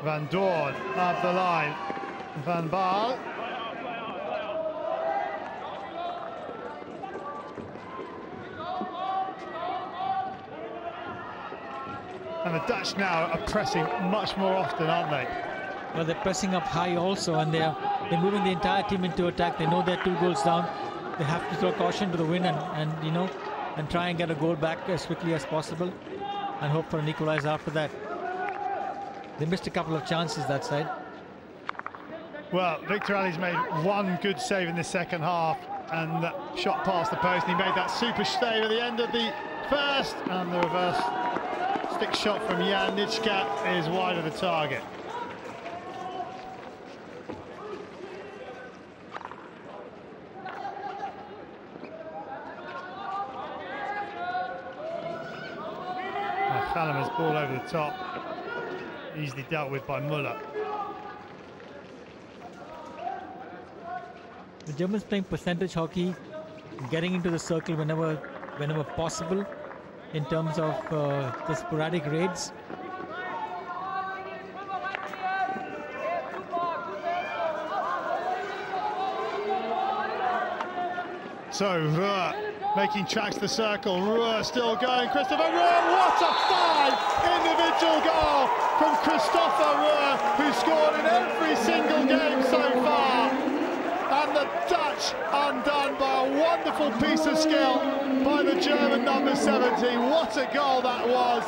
Van Doorn up the line. Van Baal. And the Dutch now are pressing much more often, aren't they? Well, they're pressing up high also, and they're They're moving the entire team into attack. They know they're 2 goals down. They have to throw caution to the wind and you know, and try and get a goal back as quickly as possible and hope for an equalizer after that. They missed a couple of chances that side. Well, Victor Aly's made 1 good save in the second half, and that shot past the post, and he made that super save at the end of the first, and the reverse stick shot from Jan De Wijkerslooth is wide of the target. Chalmer's ball over the top, easily dealt with by Müller. The Germans playing percentage hockey, getting into the circle whenever possible in terms of the sporadic raids. So Ruhr making tracks to the circle. Ruhr still going. Christopher Ruhr, what a fine individual goal from Christopher Ruhr, who scored in every single game so far. And the Dutch undone by a wonderful piece of skill by the German number 70. What a goal that was.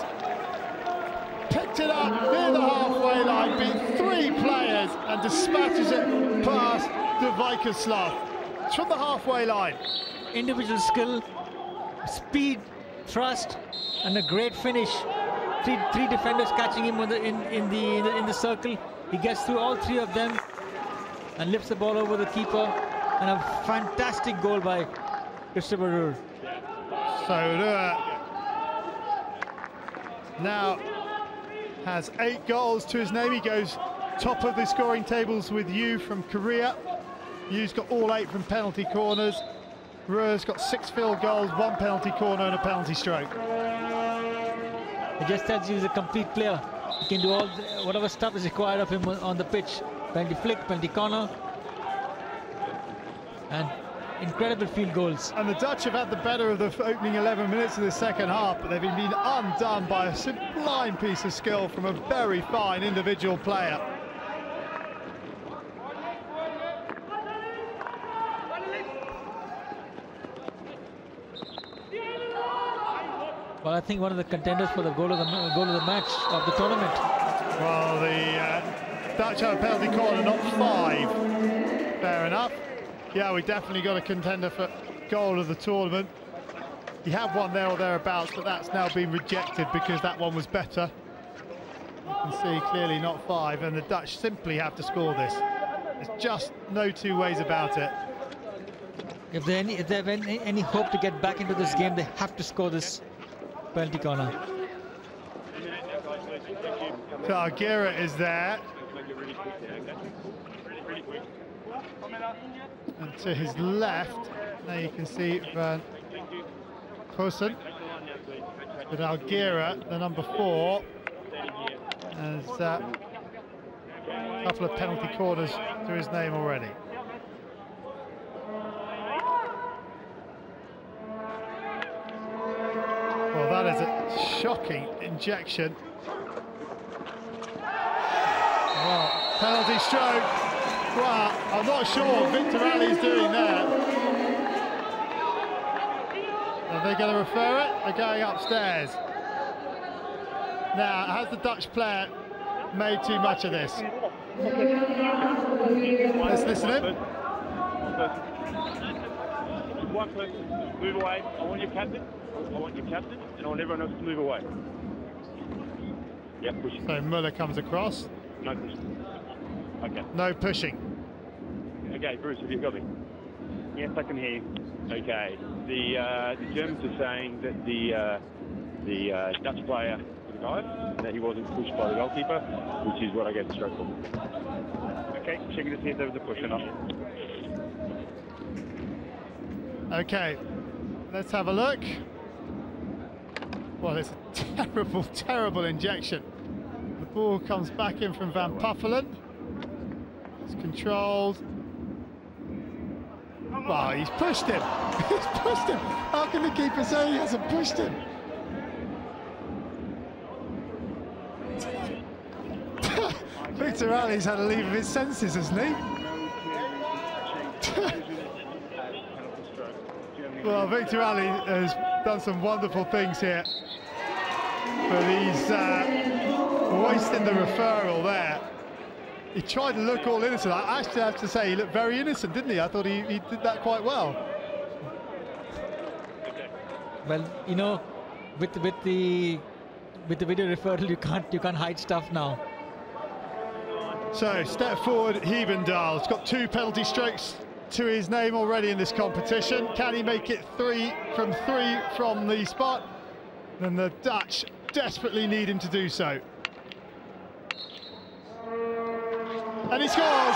Picked it up near the halfway line, beat 3 players and dispatches it past De Wijkerslooth. It's from the halfway line. Individual skill, speed, thrust, and a great finish. Three defenders catching him in the circle. He gets through all 3 of them and lifts the ball over the keeper, and a fantastic goal by Christopher Ruhr. So Ruhr now has 8 goals to his name. He goes top of the scoring tables with Yu from Korea. Yu's got all 8 from penalty corners. Ruhr's got 6 field goals, 1 penalty corner and a penalty stroke. It just tells you he's a complete player. He can do all whatever stuff is required of him on the pitch. Penalty flick, penalty corner, and incredible field goals. And the Dutch have had the better of the opening 11 minutes of the second half, but they've been undone by a sublime piece of skill from a very fine individual player. Well, I think one of the contenders for the goal of the match of the tournament. Well, the Dutch have a penalty corner, not 5. Fair enough. Yeah, we definitely got a contender for goal of the tournament. You have one there or thereabouts, but that's now been rejected because that one was better. You can see clearly not 5, and the Dutch simply have to score this. There's just no 2 ways about it. If they have any hope to get back into this game, they have to score this penalty corner. So Aguirre is there. And to his left, now you can see Van Koosen. With Aguirre, the number 4, has a couple of penalty corners to his name already. Well, that is a shocking injection. Well, penalty stroke. Well, I'm not sure what Victor Aly is doing there. Are they going to refer it? They're going upstairs. Now, has the Dutch player made too much of this? Let's listen to him. One person, move away. I want your captain. I want your captain, and I want everyone else to move away. Yep, push. So Müller comes across. No pushing. Okay. No pushing. Okay, Bruce, have you got me? Yes, I can hear you. Okay. The Germans are saying that the Dutch player was a dive, and that he wasn't pushed by the goalkeeper, which is what I gave the stroke for. Okay, checking to see if there was a push or not. Okay, let's have a look. Well, it's a terrible, terrible injection. The ball comes back in from Van Puffelen. It's controlled. Well, he's pushed him. He's pushed him. How can the keeper say he hasn't pushed him? Victor Aly's had a leave of his senses, hasn't he? Well, Victor Aly has done some wonderful things here, but he's wasting the referral there. He tried to look all innocent. I actually have to say he looked very innocent, didn't he? I thought he did that quite well. Well, you know, with the video referral, you can't hide stuff now. So step forward, Hebendahl. He's got 2 penalty strokes to his name already in this competition. Can he make it 3 from the spot? Then the Dutch desperately need him to do so. And he scores!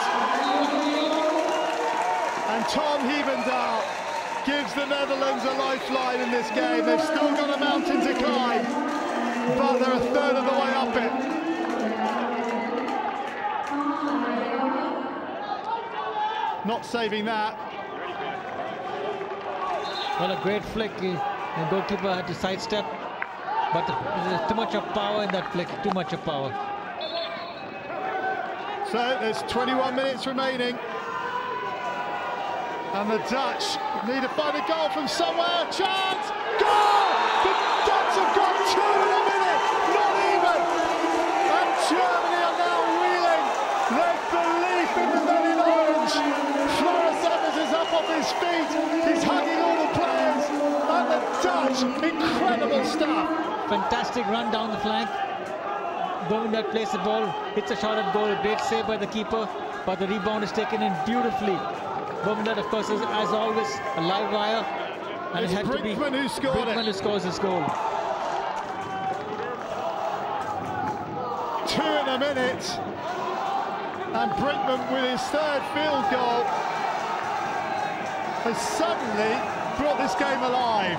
And Tom Hebendahl gives the Netherlands a lifeline in this game. They've still got a mountain to climb, but they're a third of the way up it. Not saving that. Well, a great flick. The goalkeeper had to sidestep, but there's too much of power in that flick, too much of power. So there's 21 minutes remaining. And the Dutch need to find a goal from somewhere. Chance! Goal! The Dutch have got 2 in a minute! Not even! And Germany are now reeling. There's belief in the men in orange. Floris Evans is up off his feet. He's hugging all the players. And the Dutch, incredible stuff. Fantastic run down the flank. Bovendal plays the ball, hits a shot at goal. A great save by the keeper, but the rebound is taken in beautifully. Bovendal, of course, is as always a live wire, and it's it had Brinkman to be who scored Brinkman who scores this goal. 2 in a minute, and Brinkman with his 3rd field goal has suddenly brought this game alive.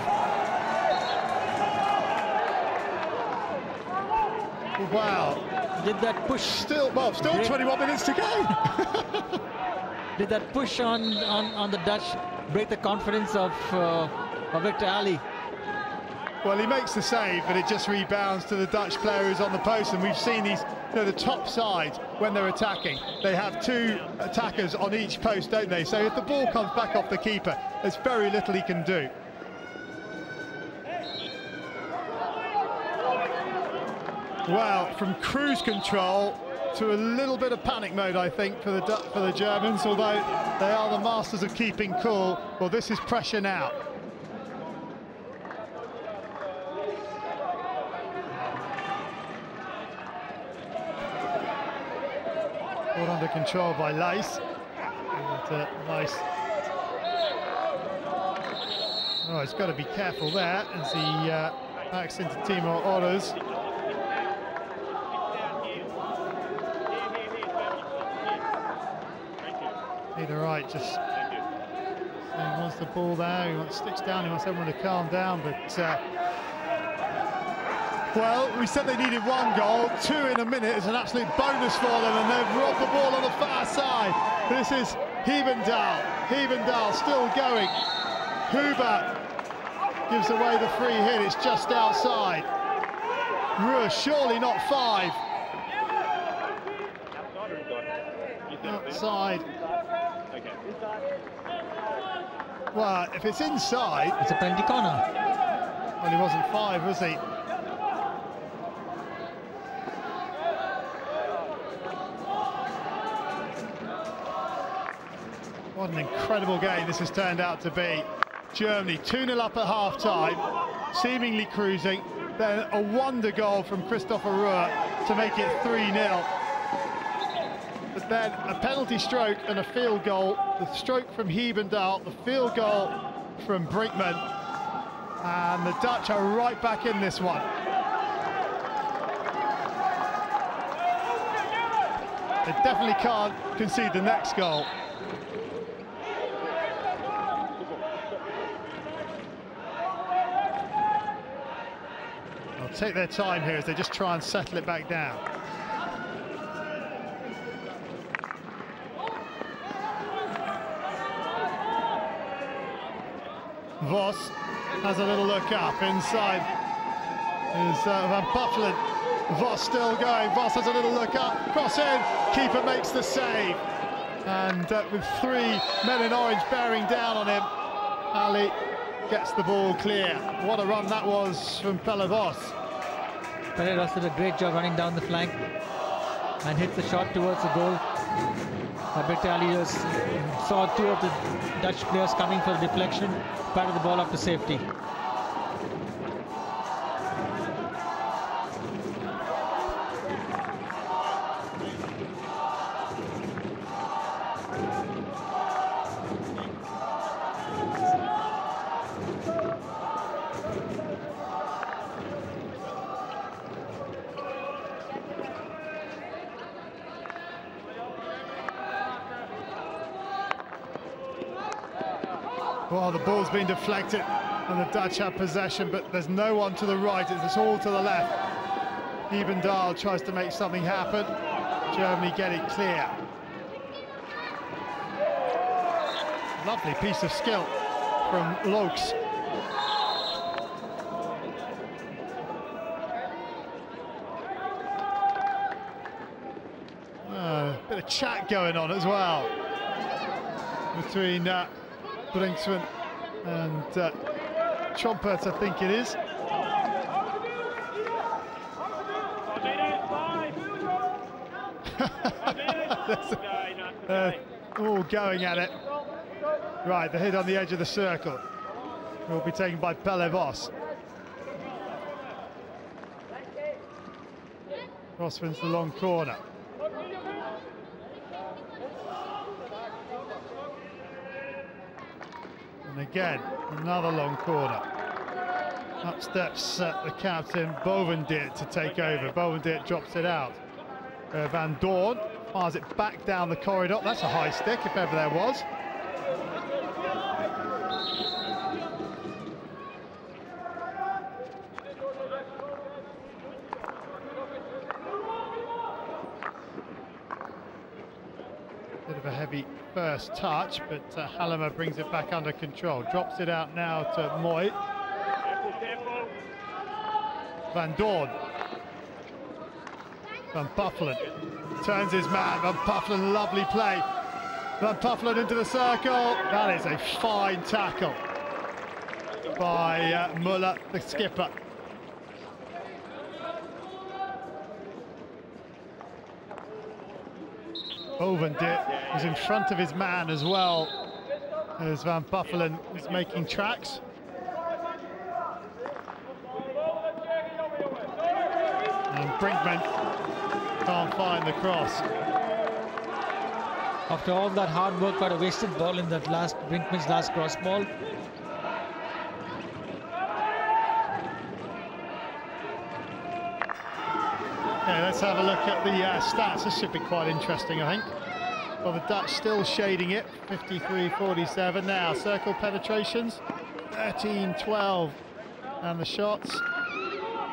Wow. Did that push? Still 21 minutes to go. Did that push on the Dutch break the confidence of Victor Aly? Well, he makes the save, but it just rebounds to the Dutch player who's on the post, and we've seen these, the top side when they're attacking. They have 2 attackers on each post, don't they? So if the ball comes back off the keeper, there's very little he can do. Well, from cruise control to a little bit of panic mode, I think, for the Germans, although they are the masters of keeping cool. Well, this is pressure now. Brought under control by Leis. Nice. Oh, he's got to be careful there as he backs into Timo Otters. Either right, just so he wants the ball there, he sticks down, he wants everyone to calm down, but well, we said they needed 1 goal, 2 in a minute is an absolute bonus for them, and they've robbed the ball on the far side. This is Hebendahl still going. Huber gives away the free hit, it's just outside. Ruhr, surely not 5. Outside. Well, if it's inside... It's a penalty corner. Well, he wasn't 5, was he? What an incredible game this has turned out to be. Germany 2-0 up at half-time, seemingly cruising. Then a wonder goal from Christopher Ruhr to make it 3-0. But then a penalty stroke and a field goal. The stroke from Hebendahl, the field goal from Brinkman. And the Dutch are right back in this one. They definitely can't concede the next goal. They'll take their time here as they just try and settle it back down. Vos has a little look up inside is Van Buffelen. Vos still going, Vos has a little look up, cross in, keeper makes the save, and with 3 men in orange bearing down on him, Aly gets the ball clear. What a run that was from Pelevos. Pelevos did a great job running down the flank and hit the shot towards the goal. Victor Aly saw two of the Dutch players coming for the deflection, batted the ball up to safety. Well, the ball's been deflected and the Dutch have possession, but there's no one to the right, it's all to the left. Ebendal tries to make something happen. Germany get it clear. Lovely piece of skill from Lukas. Bit of chat going on as well between Brinksman and Trompert, I think it is. All going at it. Right, the hit on the edge of the circle will be taken by Pelevos. Cross wins the long corner. And again, another long corner. Up steps the captain, Bovendijk, to take over. Bovendijk drops it out. Van Doorn fires it back down the corridor. That's a high stick, if ever there was. Bit of a heavy first touch, but Hallemer brings it back under control. Drops it out now to Moy. Van Doorn. Van Puffelen turns his man. Van Puffelen, lovely play. Van Puffelen into the circle. That is a fine tackle by Muller, the skipper. Bovendijk was in front of his man as well as Van Puffelen was making tracks. And Brinkman can't find the cross. After all that hard work, got a wasted ball in that Brinkman's last cross ball. Okay, let's have a look at the stats. This should be quite interesting, I think. Well, the Dutch still shading it, 53-47 now. Circle penetrations, 13-12. And the shots,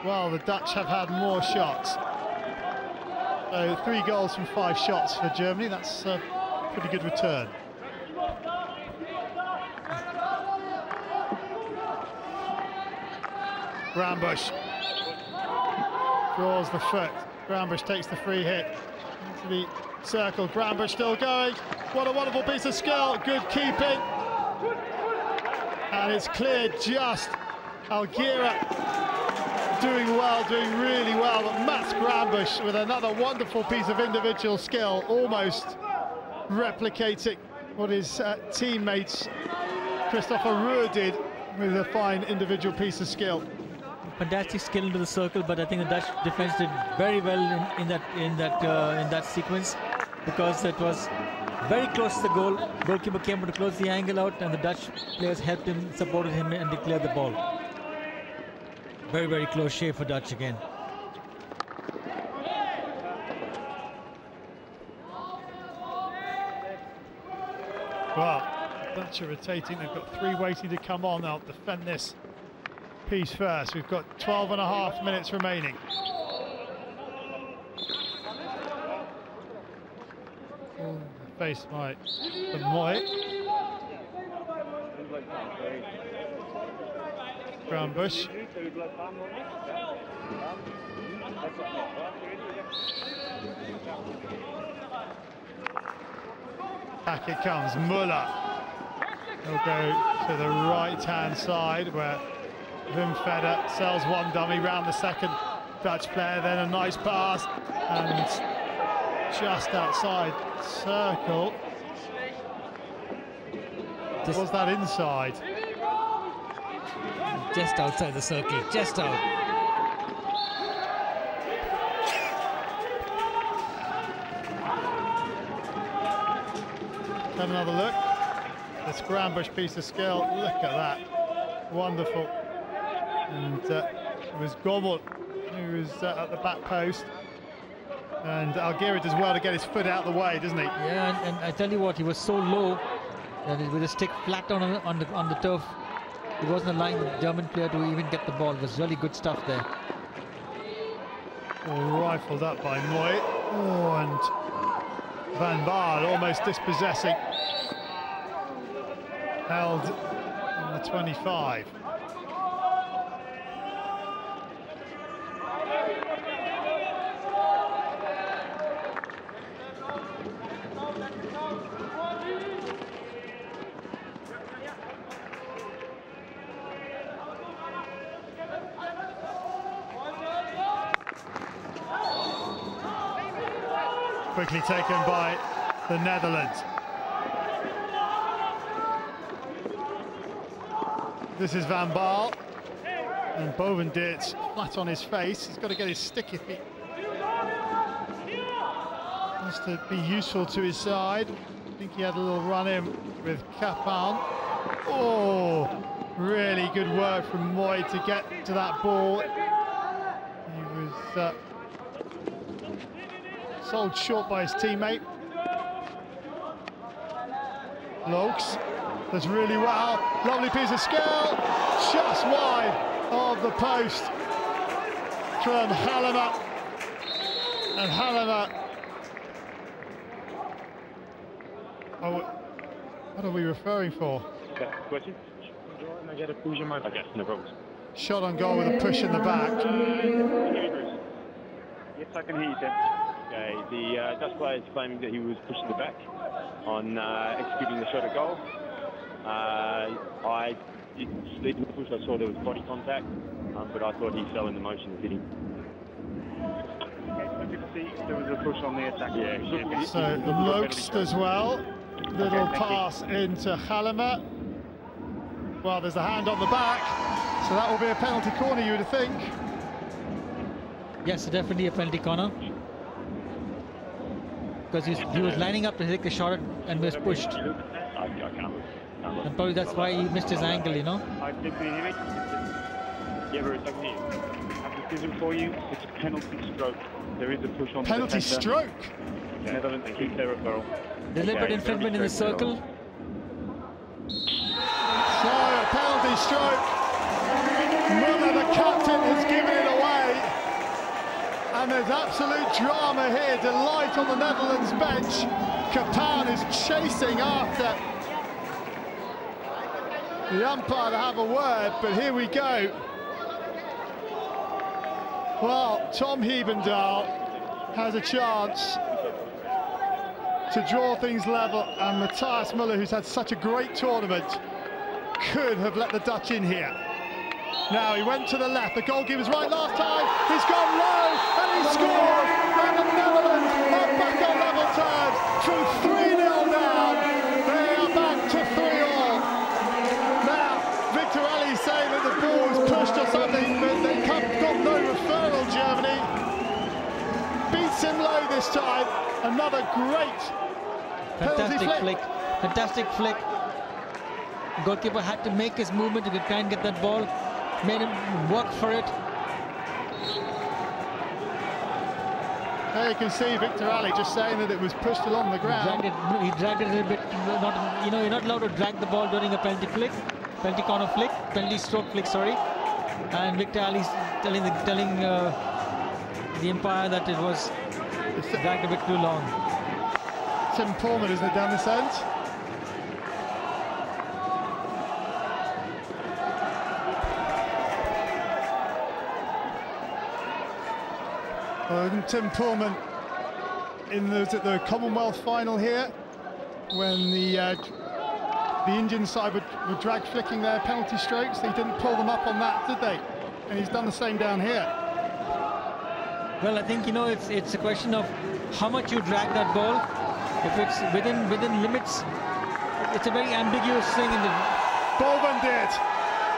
well, the Dutch have had more shots. So 3 goals from 5 shots for Germany. That's a pretty good return. Grambusch draws the foot. Grambusch takes the free hit into the circle. Grambusch still going. What a wonderful piece of skill. Good keeping. And it's cleared just. Algira doing well, doing really well. But Mats Grambusch with another wonderful piece of individual skill, almost replicating what his teammates Christopher Ruhr did with a fine individual piece of skill. Fantastic skill into the circle, but I think the Dutch defense did very well in that sequence, because it was very close to the goal. Goalkeeper came to close the angle out, and the Dutch players helped him, supported him, and declared the ball. Very, very close shave for Dutch again. Well, Dutch are rotating. They've got 3 waiting to come on. They'll defend this piece first. We've got 12.5 minutes remaining. Face by Moy. Grambusch. Back it comes, Muller. He'll go to the right-hand side where Windfeder sells one dummy round the second Dutch player, then a nice pass, and just outside circle. Was that inside? Just outside the circle, just out. Have another look. The scrambush piece of skill. Look at that. Wonderful. And it was Gommel who was at the back post. And Algeria does well to get his foot out of the way, doesn't he? Yeah, and I tell you what, he was so low that with a stick flat on the turf, he wasn't allowing the German player to even get the ball. It was really good stuff there. All rifled up by Moy. Oh, and Van Baal almost dispossessing. Held on the 25. Quickly taken by the Netherlands. This is Van Baal, and Bovendiert's flat on his face. He's got to get his stick if he wants to be useful to his side. I think he had a little run in with Kapan. Oh, really good work from Moy to get to that ball. He was sold short by his teammate. Lokes does really well. Lovely piece of skill. Just wide of the post from Halema. And Halema. Oh, what are we referring for? Question? Okay, no problems. Shot on goal with a push in the back. Yes, I can hear you, Tim. Okay, the Dutch player is claiming that he was pushing the back on executing the shot at goal. I didn't see the push, I saw there was body contact, but I thought he fell in the motion of hitting. There was a push on the attack. Yeah. So Lokes does well. Little pass into Halema. Well, there's a hand on the back, so that will be a penalty corner, you would think. Yes, definitely a penalty corner. Because he was lining up to take the shot and was pushed. And probably that's why he missed his angle, you know. Yeah, but it's okay. I have a decision for you. It's a penalty stroke. There is a push on penalty the stroke. Netherlands keep their referral. Deliberate infringement in the circle. So a penalty stroke. Muller, the captain, has given it away. And there's absolute drama here. Delight on the Netherlands bench. Kapan is chasing after the umpire to have a word, but here we go. Well, Tom Hebendahl has a chance to draw things level, and Matthias Muller, who's had such a great tournament, could have let the Dutch in here. Now he went to the left, the goalkeeper's right last time, he's gone low, and he scored, and the Netherlands are back on level terms from 3-0 down. They are back to 3-all. Now, Victor Aly saying that the ball was pushed or something, but they got no referral, Germany. Beats him low this time, another great Fantastic flick. Fantastic flick. Goalkeeper had to make his movement to try and get that ball. Made him work for it. There you can see Victor Aly just saying that it was pushed along the ground. He dragged it a little bit. Not, you know, you're not allowed to drag the ball during a penalty flick, penalty corner flick, penalty stroke flick. Sorry. And Victor Aly's telling the umpire that it was dragged a bit too long. Tim Pullman, isn't it, down this end? Tim Pullman in the Commonwealth final here, when the the Indian side were drag flicking their penalty strokes. They didn't pull them up on that, did they? And he's done the same down here. Well, I think, you know, it's a question of how much you drag that ball. If it's within limits, it's a very ambiguous thing in the... Windfeder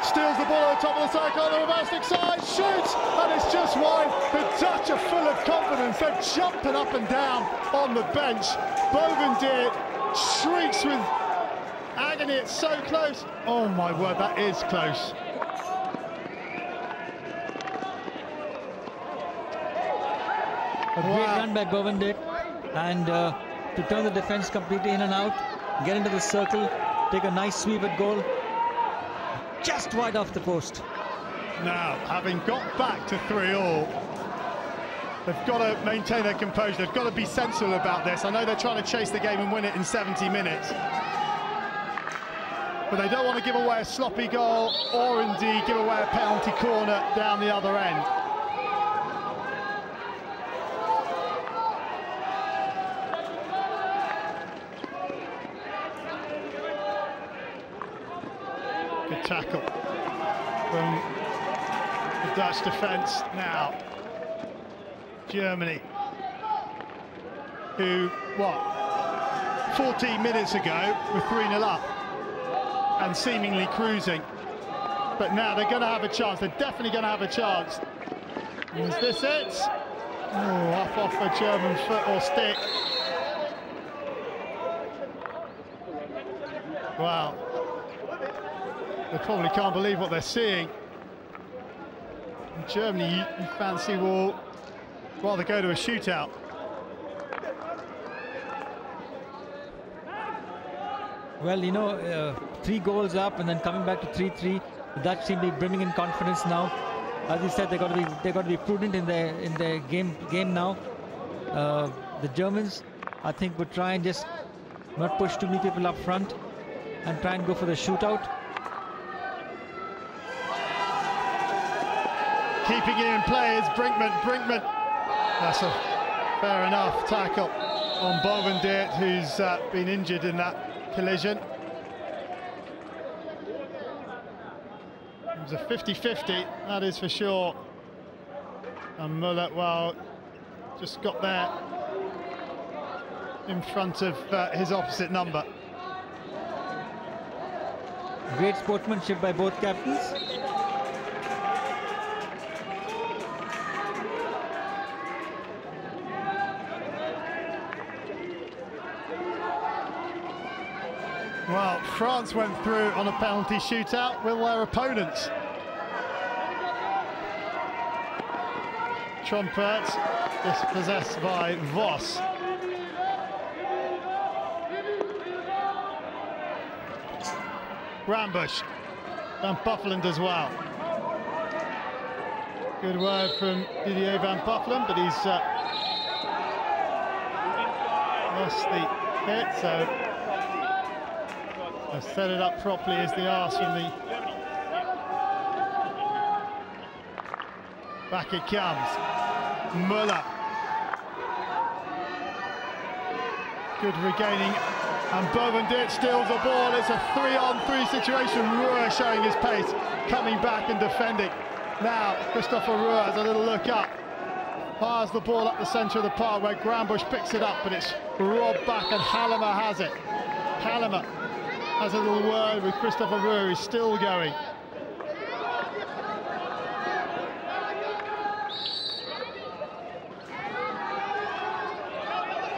steals the ball on the top of the circle on the reversing side, shoots, and it's just wide. The Dutch are full of confidence. They're jumping up and down on the bench. Windfeder shrieks with agony. It's so close. Oh my word, that is close. A great run by Windfeder, and to turn the defense completely in and out, get into the circle, take a nice sweep at goal, just wide off the post. Now, having got back to 3-3, they've got to maintain their composure. They've got to be sensible about this. I know they're trying to chase the game and win it in 70 minutes, but they don't want to give away a sloppy goal or indeed give away a penalty corner down the other end. Good tackle from the Dutch defence. Now Germany, who, 14 minutes ago were 3-0 up and seemingly cruising, but now they're going to have a chance. They're definitely going to have a chance. Is this it? Oh, up off a German foot or stick. Wow. They probably can't believe what they're seeing. In Germany, you fancy will rather go to a shootout. Well, you know, 3 goals up and then coming back to 3-3. The Dutch seem to be brimming in confidence now. As you said, they've got to be prudent in their game now. The Germans, I think, would try and just not push too many people up front and try and go for the shootout. Keeping it in play is Brinkman. That's a fair enough tackle on Windfeder, who's been injured in that collision. It was a 50-50, that is for sure. And Muller, well, just got there in front of his opposite number. Great sportsmanship by both captains. Well, France went through on a penalty shootout with their opponents. Trompert, dispossessed by Voss. Rambush, Van Buffelen as well. Good word from Didier Van Buffelen, but he's lost the hit, so I've set it up properly as the arse from the... Back it comes. Muller. Good regaining. And Windfeder steals the ball. It's a 3-on-3 situation. Ruhr showing his pace, coming back and defending. Now, Christopher Ruhr has a little look up. Fires the ball up the centre of the park where Grambusch picks it up, but it's robbed back and Hallemer has it. Hallemer has a little word with Christopher Ruhr, he's still going.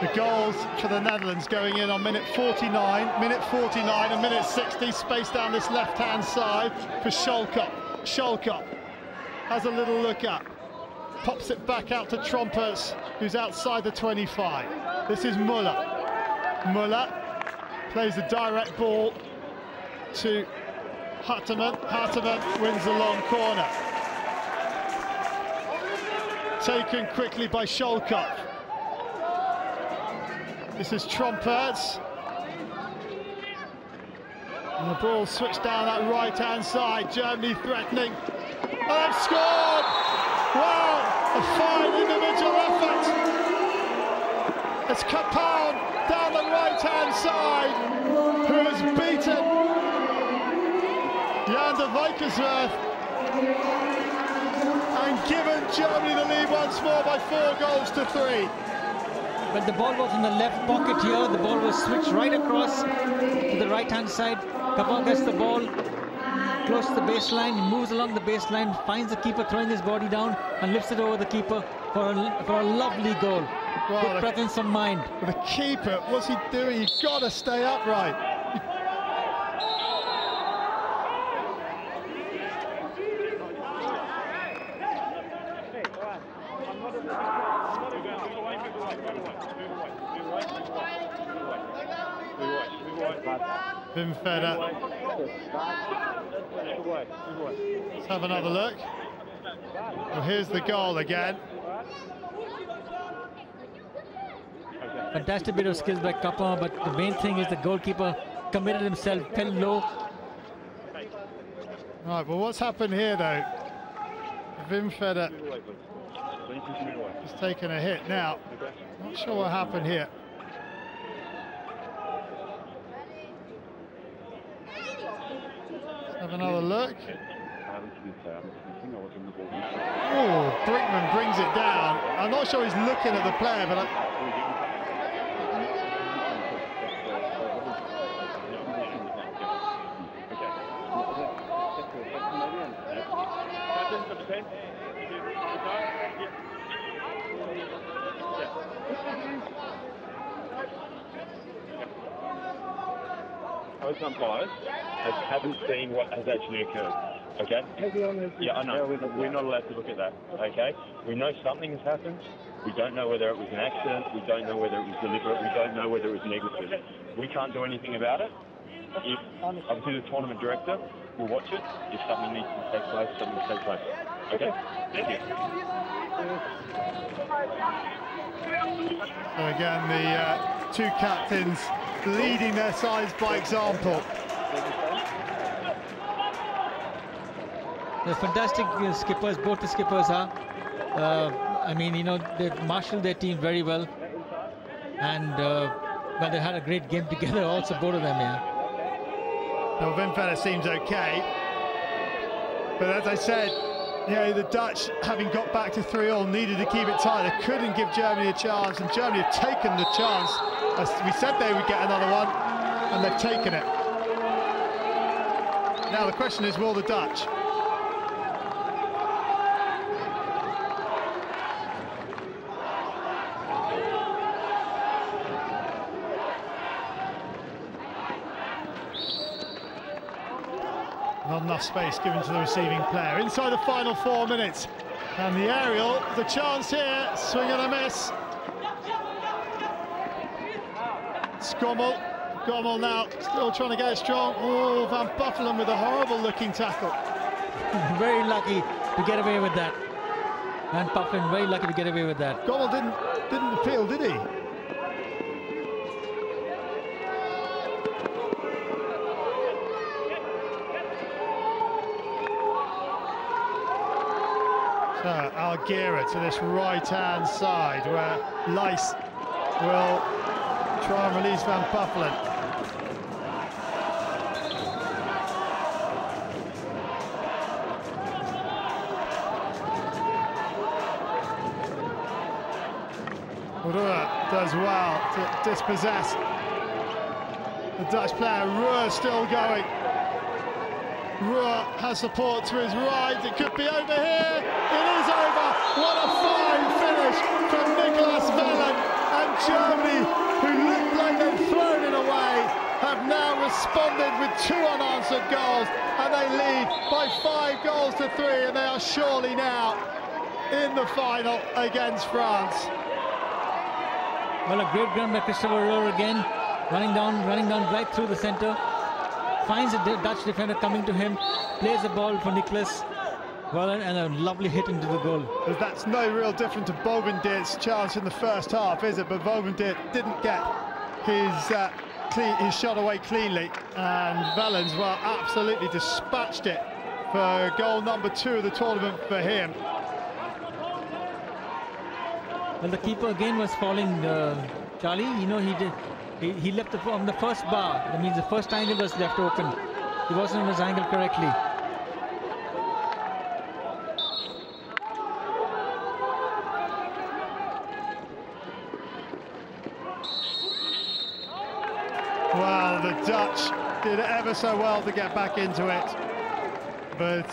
The goals for the Netherlands going in on minute 49 and minute 60, space down this left-hand side for Schalkop. Schalkop has a little look up, pops it back out to Trompers, who's outside the 25. This is Muller. Muller plays the direct ball to Harteman. Harteman wins the long corner. Taken quickly by Schalkop. This is Tromperts. And the ball switched down that right-hand side. Germany threatening. And they've scored! Wow! A fine individual effort It's Capone down the right-hand side who has beaten Jan De Wijkerslooth and given Germany the lead once more by 4-3. But the ball was in the left pocket here. The ball was switched right across to the right-hand side. Capone gets the ball close to the baseline, moves along the baseline, finds the keeper throwing his body down and lifts it over the keeper for a lovely goal. Well, good presence of mind. The keeper, what's he doing? You've got to stay upright. Windfeder. Let's have another look. Well, here's the goal again. Fantastic bit of skills by Capone, but the main thing is the goalkeeper committed himself, fell low. Right, well, what's happened here though? Windfeder has taken a hit. Now, not sure what happened here. Let's have another look. Oh, Brinkman brings it down. I'm not sure he's looking at the player, but Most umpires haven't seen what has actually occurred. Okay? Yeah, I know. We're not allowed to look at that. Okay? We know something has happened. We don't know whether it was an accident. We don't know whether it was deliberate. We don't know whether it was negligent. We can't do anything about it. If obviously the tournament director will watch it. If something needs to take place, something will take place. Okay? Thank you. So again, the two captains leading their sides by example. They're fantastic skippers, both the skippers are. I mean, you know, they've marshaled their team very well. And well, they had a great game together also, both of them, yeah. Well, Windfeder seems okay. But as I said, you know, the Dutch, having got back to 3-all, needed to keep it tight. They couldn't give Germany a chance, and Germany have taken the chance. As we said they would get another one, and they've taken it. Now the question is, will the Dutch? Not enough space given to the receiving player. Inside the final 4 minutes. And the aerial, the chance here, swing and a miss. Gommel now, still trying to get it strong. Oh, Van Buffelen with a horrible looking tackle. Very lucky to get away with that. Van Buffelen very lucky to get away with that. Gommel didn't appeal, did he? So Algira to this right-hand side where Lice will try and release Van Buffelen. Ruhr does well to dispossess the Dutch player. Ruhr still going. Ruhr has support to his right. It could be over here. It is over. What a fine finish from Lukas Windfeder. And Germany, who looked like they'd thrown it away, have now responded with 2 unanswered goals, and they lead by 5-3, and they are surely now in the final against France. Well, a great run by Christopher Ruhr again, running down right through the centre. Finds a Dutch defender coming to him, plays the ball for Nicholas. Well, and a lovely hit into the goal. But that's no real different to Bovendirt's chance in the first half, is it? But Bovendirt didn't get his shot away cleanly, and Wellens, well, absolutely dispatched it for goal number 2 of the tournament for him. Well, the keeper again was falling Charlie, you know, he left on the first bar. That means the first angle was left open. He wasn't on his angle correctly. Well, the Dutch did ever so well to get back into it, but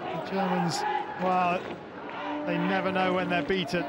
the Germans, well, they never know when they're beaten.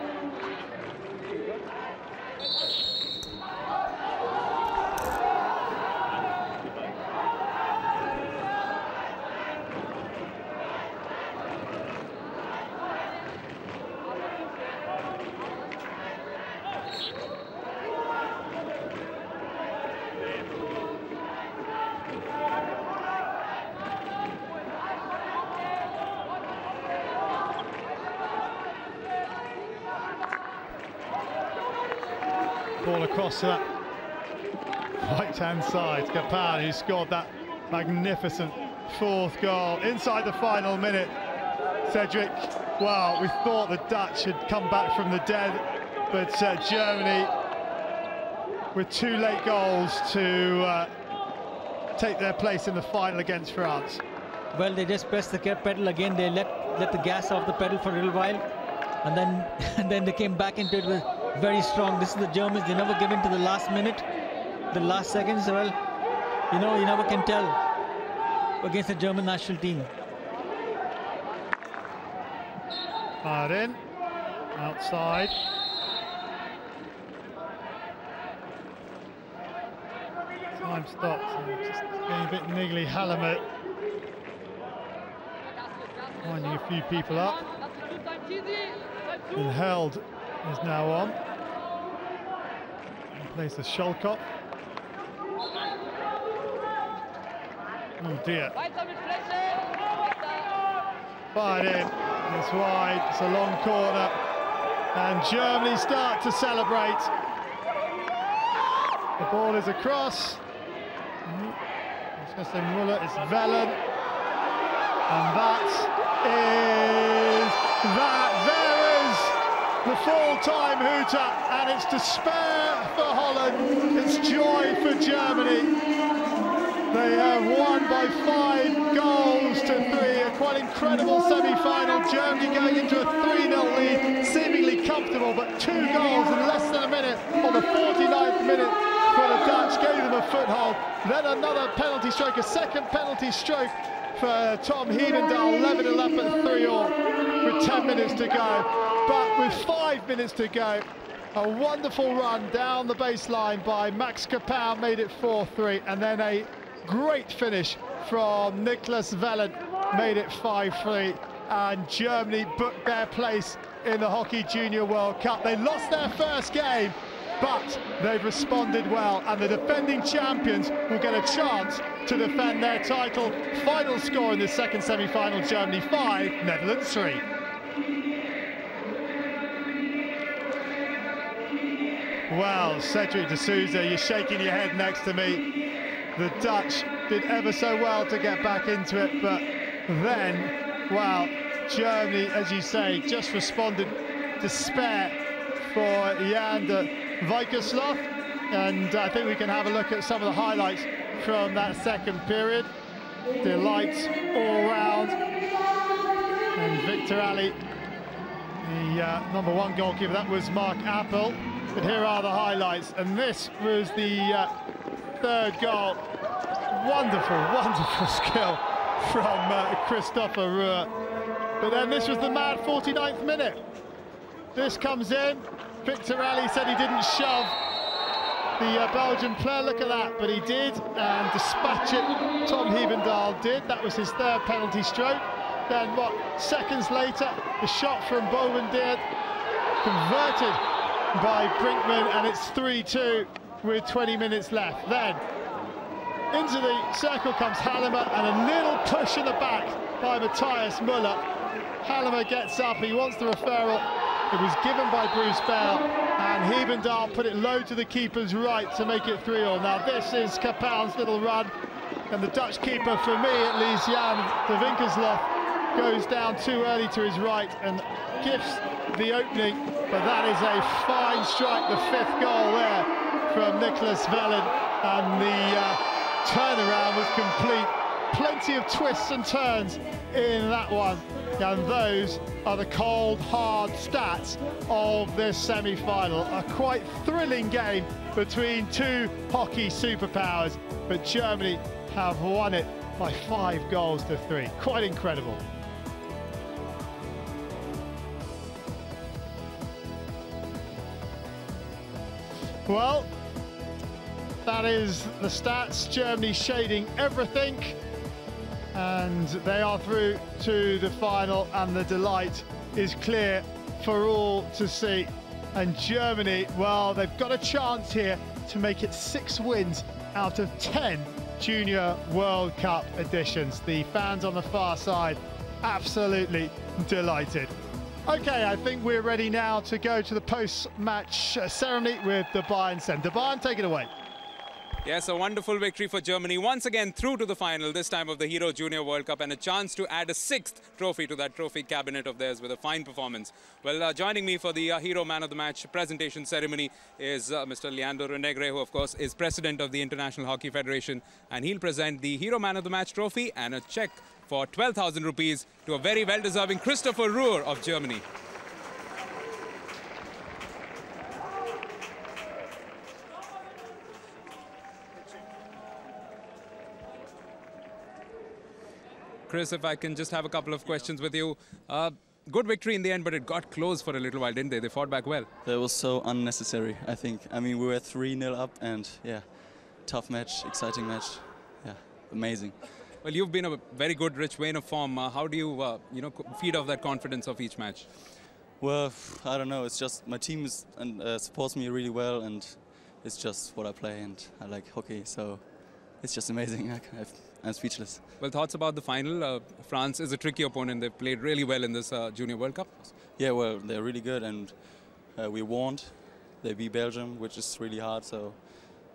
Ball across to that right-hand side. Kapan, who scored that magnificent fourth goal inside the final minute. Cedric, well, we thought the Dutch had come back from the dead, but Germany, with 2 late goals to take their place in the final against France. Well, they just pressed the pedal again. They let the gas off the pedal for a little while, and then they came back into it with very strong. This is the Germans. They never give in to the last minute, the last seconds. Well, you know, you never can tell against the German national team. Fired in, outside. Time stopped. Just getting a bit niggly. Hallamert winding a few people up. And Held is now on. In place of Scholkop. Oh dear. Fired in. It's wide. It's a long corner. And Germany start to celebrate. The ball is across. It's going to say Muller. It's Velen. And that is that. There is the full-time hooter, and it's despair for Holland. It's joy for Germany. They have won by 5 goals to 3. A quite incredible semi-final. Germany going into a 3-0 lead, seemingly comfortable, but 2 goals in less than a minute on the 49th minute for the Dutch, gave them a foothold. Then another penalty stroke, a second penalty stroke for Tom Heevendahl, leveled it up at 3-all with 10 minutes to go. But with 5 minutes to go, a wonderful run down the baseline by Max Kapow made it 4-3, and then a great finish from Niklas Velen made it 5-3, and Germany booked their place in the Hockey Junior World Cup. They lost their first game, but they've responded well, and the defending champions will get a chance to defend their title. Final score in the second semi-final: Germany 5, Netherlands 3. Well, Cedric de Souza, you're shaking your head next to me. The Dutch did ever so well to get back into it, but then, well, Germany, as you say, just responded. Despair for Jan De Wijkerslooth, and I think we can have a look at some of the highlights from that second period. Delight all round, and Victor Aly, the #1 goalkeeper, that was Mark Appel. But here are the highlights, and this was the third goal. Wonderful, wonderful skill from Christopher Ruhr. But then this was the mad 49th minute. This comes in. Victor Aly said he didn't shove the Belgian player. Look at that, but he did, and dispatch it. Tom Heevendahl did. That was his third penalty stroke. Then what? Seconds later, the shot from Bovendijk converted by Brinkman, and it's 3-2 with 20 minutes left. Then into the circle comes Hallamert, and a little push in the back by Matthias Muller. Hallamert gets up, he wants the referral. It was given by Bruce Bell, and Heevendahl put it low to the keeper's right to make it 3-all. Now this is Kapow's little run, and the Dutch keeper, for me at least, Jan De Wijkerslooth, goes down too early to his right and gives the opening, but that is a fine strike, the 5th goal there from Lukas Windfeder, and the turnaround was complete. Plenty of twists and turns in that one, and those are the cold, hard stats of this semi-final. A quite thrilling game between two hockey superpowers, but Germany have won it by 5 goals to 3. Quite incredible. Well, that is the stats. Germany shading everything, and they are through to the final, and the delight is clear for all to see. And Germany, well, they've got a chance here to make it 6 wins out of 10 Junior World Cup editions. The fans on the far side absolutely delighted. Okay, I think we're ready now to go to the post-match ceremony with De Wijkerslooth. De Wijkerslooth, take it away. Yes, a wonderful victory for Germany. Once again through to the final, this time of the Hero Junior World Cup, and a chance to add a 6th trophy to that trophy cabinet of theirs with a fine performance. Well, joining me for the Hero Man of the Match presentation ceremony is Mr. Jan De Wijkerslooth, who of course is President of the International Hockey Federation, and he'll present the Hero Man of the Match trophy and a check for 12,000 rupees to a very well-deserving Christopher Ruhr of Germany. Chris, if I can just have a couple of questions with you. Good victory in the end, but it got close for a little while, didn't they? They fought back well. That was so unnecessary, I think. I mean, we were 3-0 up, and yeah, tough match, exciting match. Yeah, amazing. Well, you've been a very good, rich vein of form. How do you, feed off that confidence of each match? Well, I don't know. It's just my team supports me really well, and it's just what I play, and I like hockey, so it's just amazing. I'm speechless. Well, thoughts about the final? France is a tricky opponent. They've played really well in this Junior World Cup. Yeah, well, they're really good, and we warned. They beat Belgium, which is really hard, so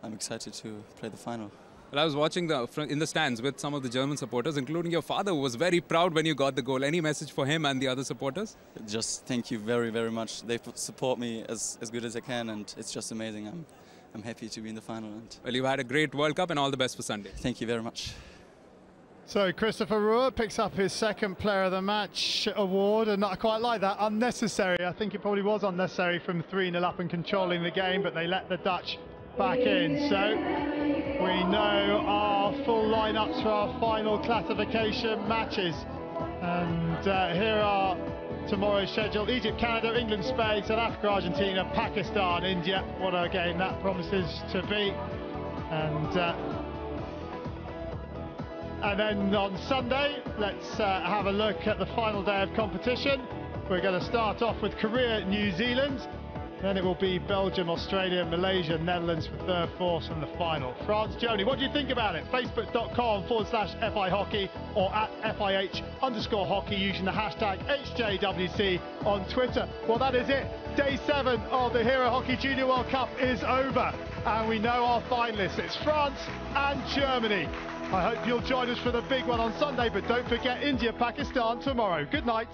I'm excited to play the final. Well, I was watching in the stands with some of the German supporters, including your father, who was very proud when you got the goal. Any message for him and the other supporters? Just thank you very, very much. They support me as good as I can, and it's just amazing. I'm happy to be in the final. And well, you've had a great World Cup, and all the best for Sunday. Thank you very much. So Christopher Ruhr picks up his 2nd Player of the Match award, and not quite like that, unnecessary. I think it probably was unnecessary from 3-0 up and controlling the game, but they let the Dutch back in. So we know our full lineups for our final classification matches, and here are tomorrow's schedule: Egypt, Canada, England, Spain, South Africa, Argentina, Pakistan, India. What a game that promises to be. And then on Sunday, let's have a look at the final day of competition. We're going to start off with Korea, New Zealand. Then it will be Belgium, Australia, Malaysia, Netherlands for 3rd, 4th, and the final. France, Germany. What do you think about it? Facebook.com/FIHockey or at FIH_hockey using the hashtag HJWC on Twitter. Well, that is it. Day 7 of the Hero Hockey Junior World Cup is over, and we know our finalists. It's France and Germany. I hope you'll join us for the big one on Sunday, but don't forget India, Pakistan tomorrow. Good night.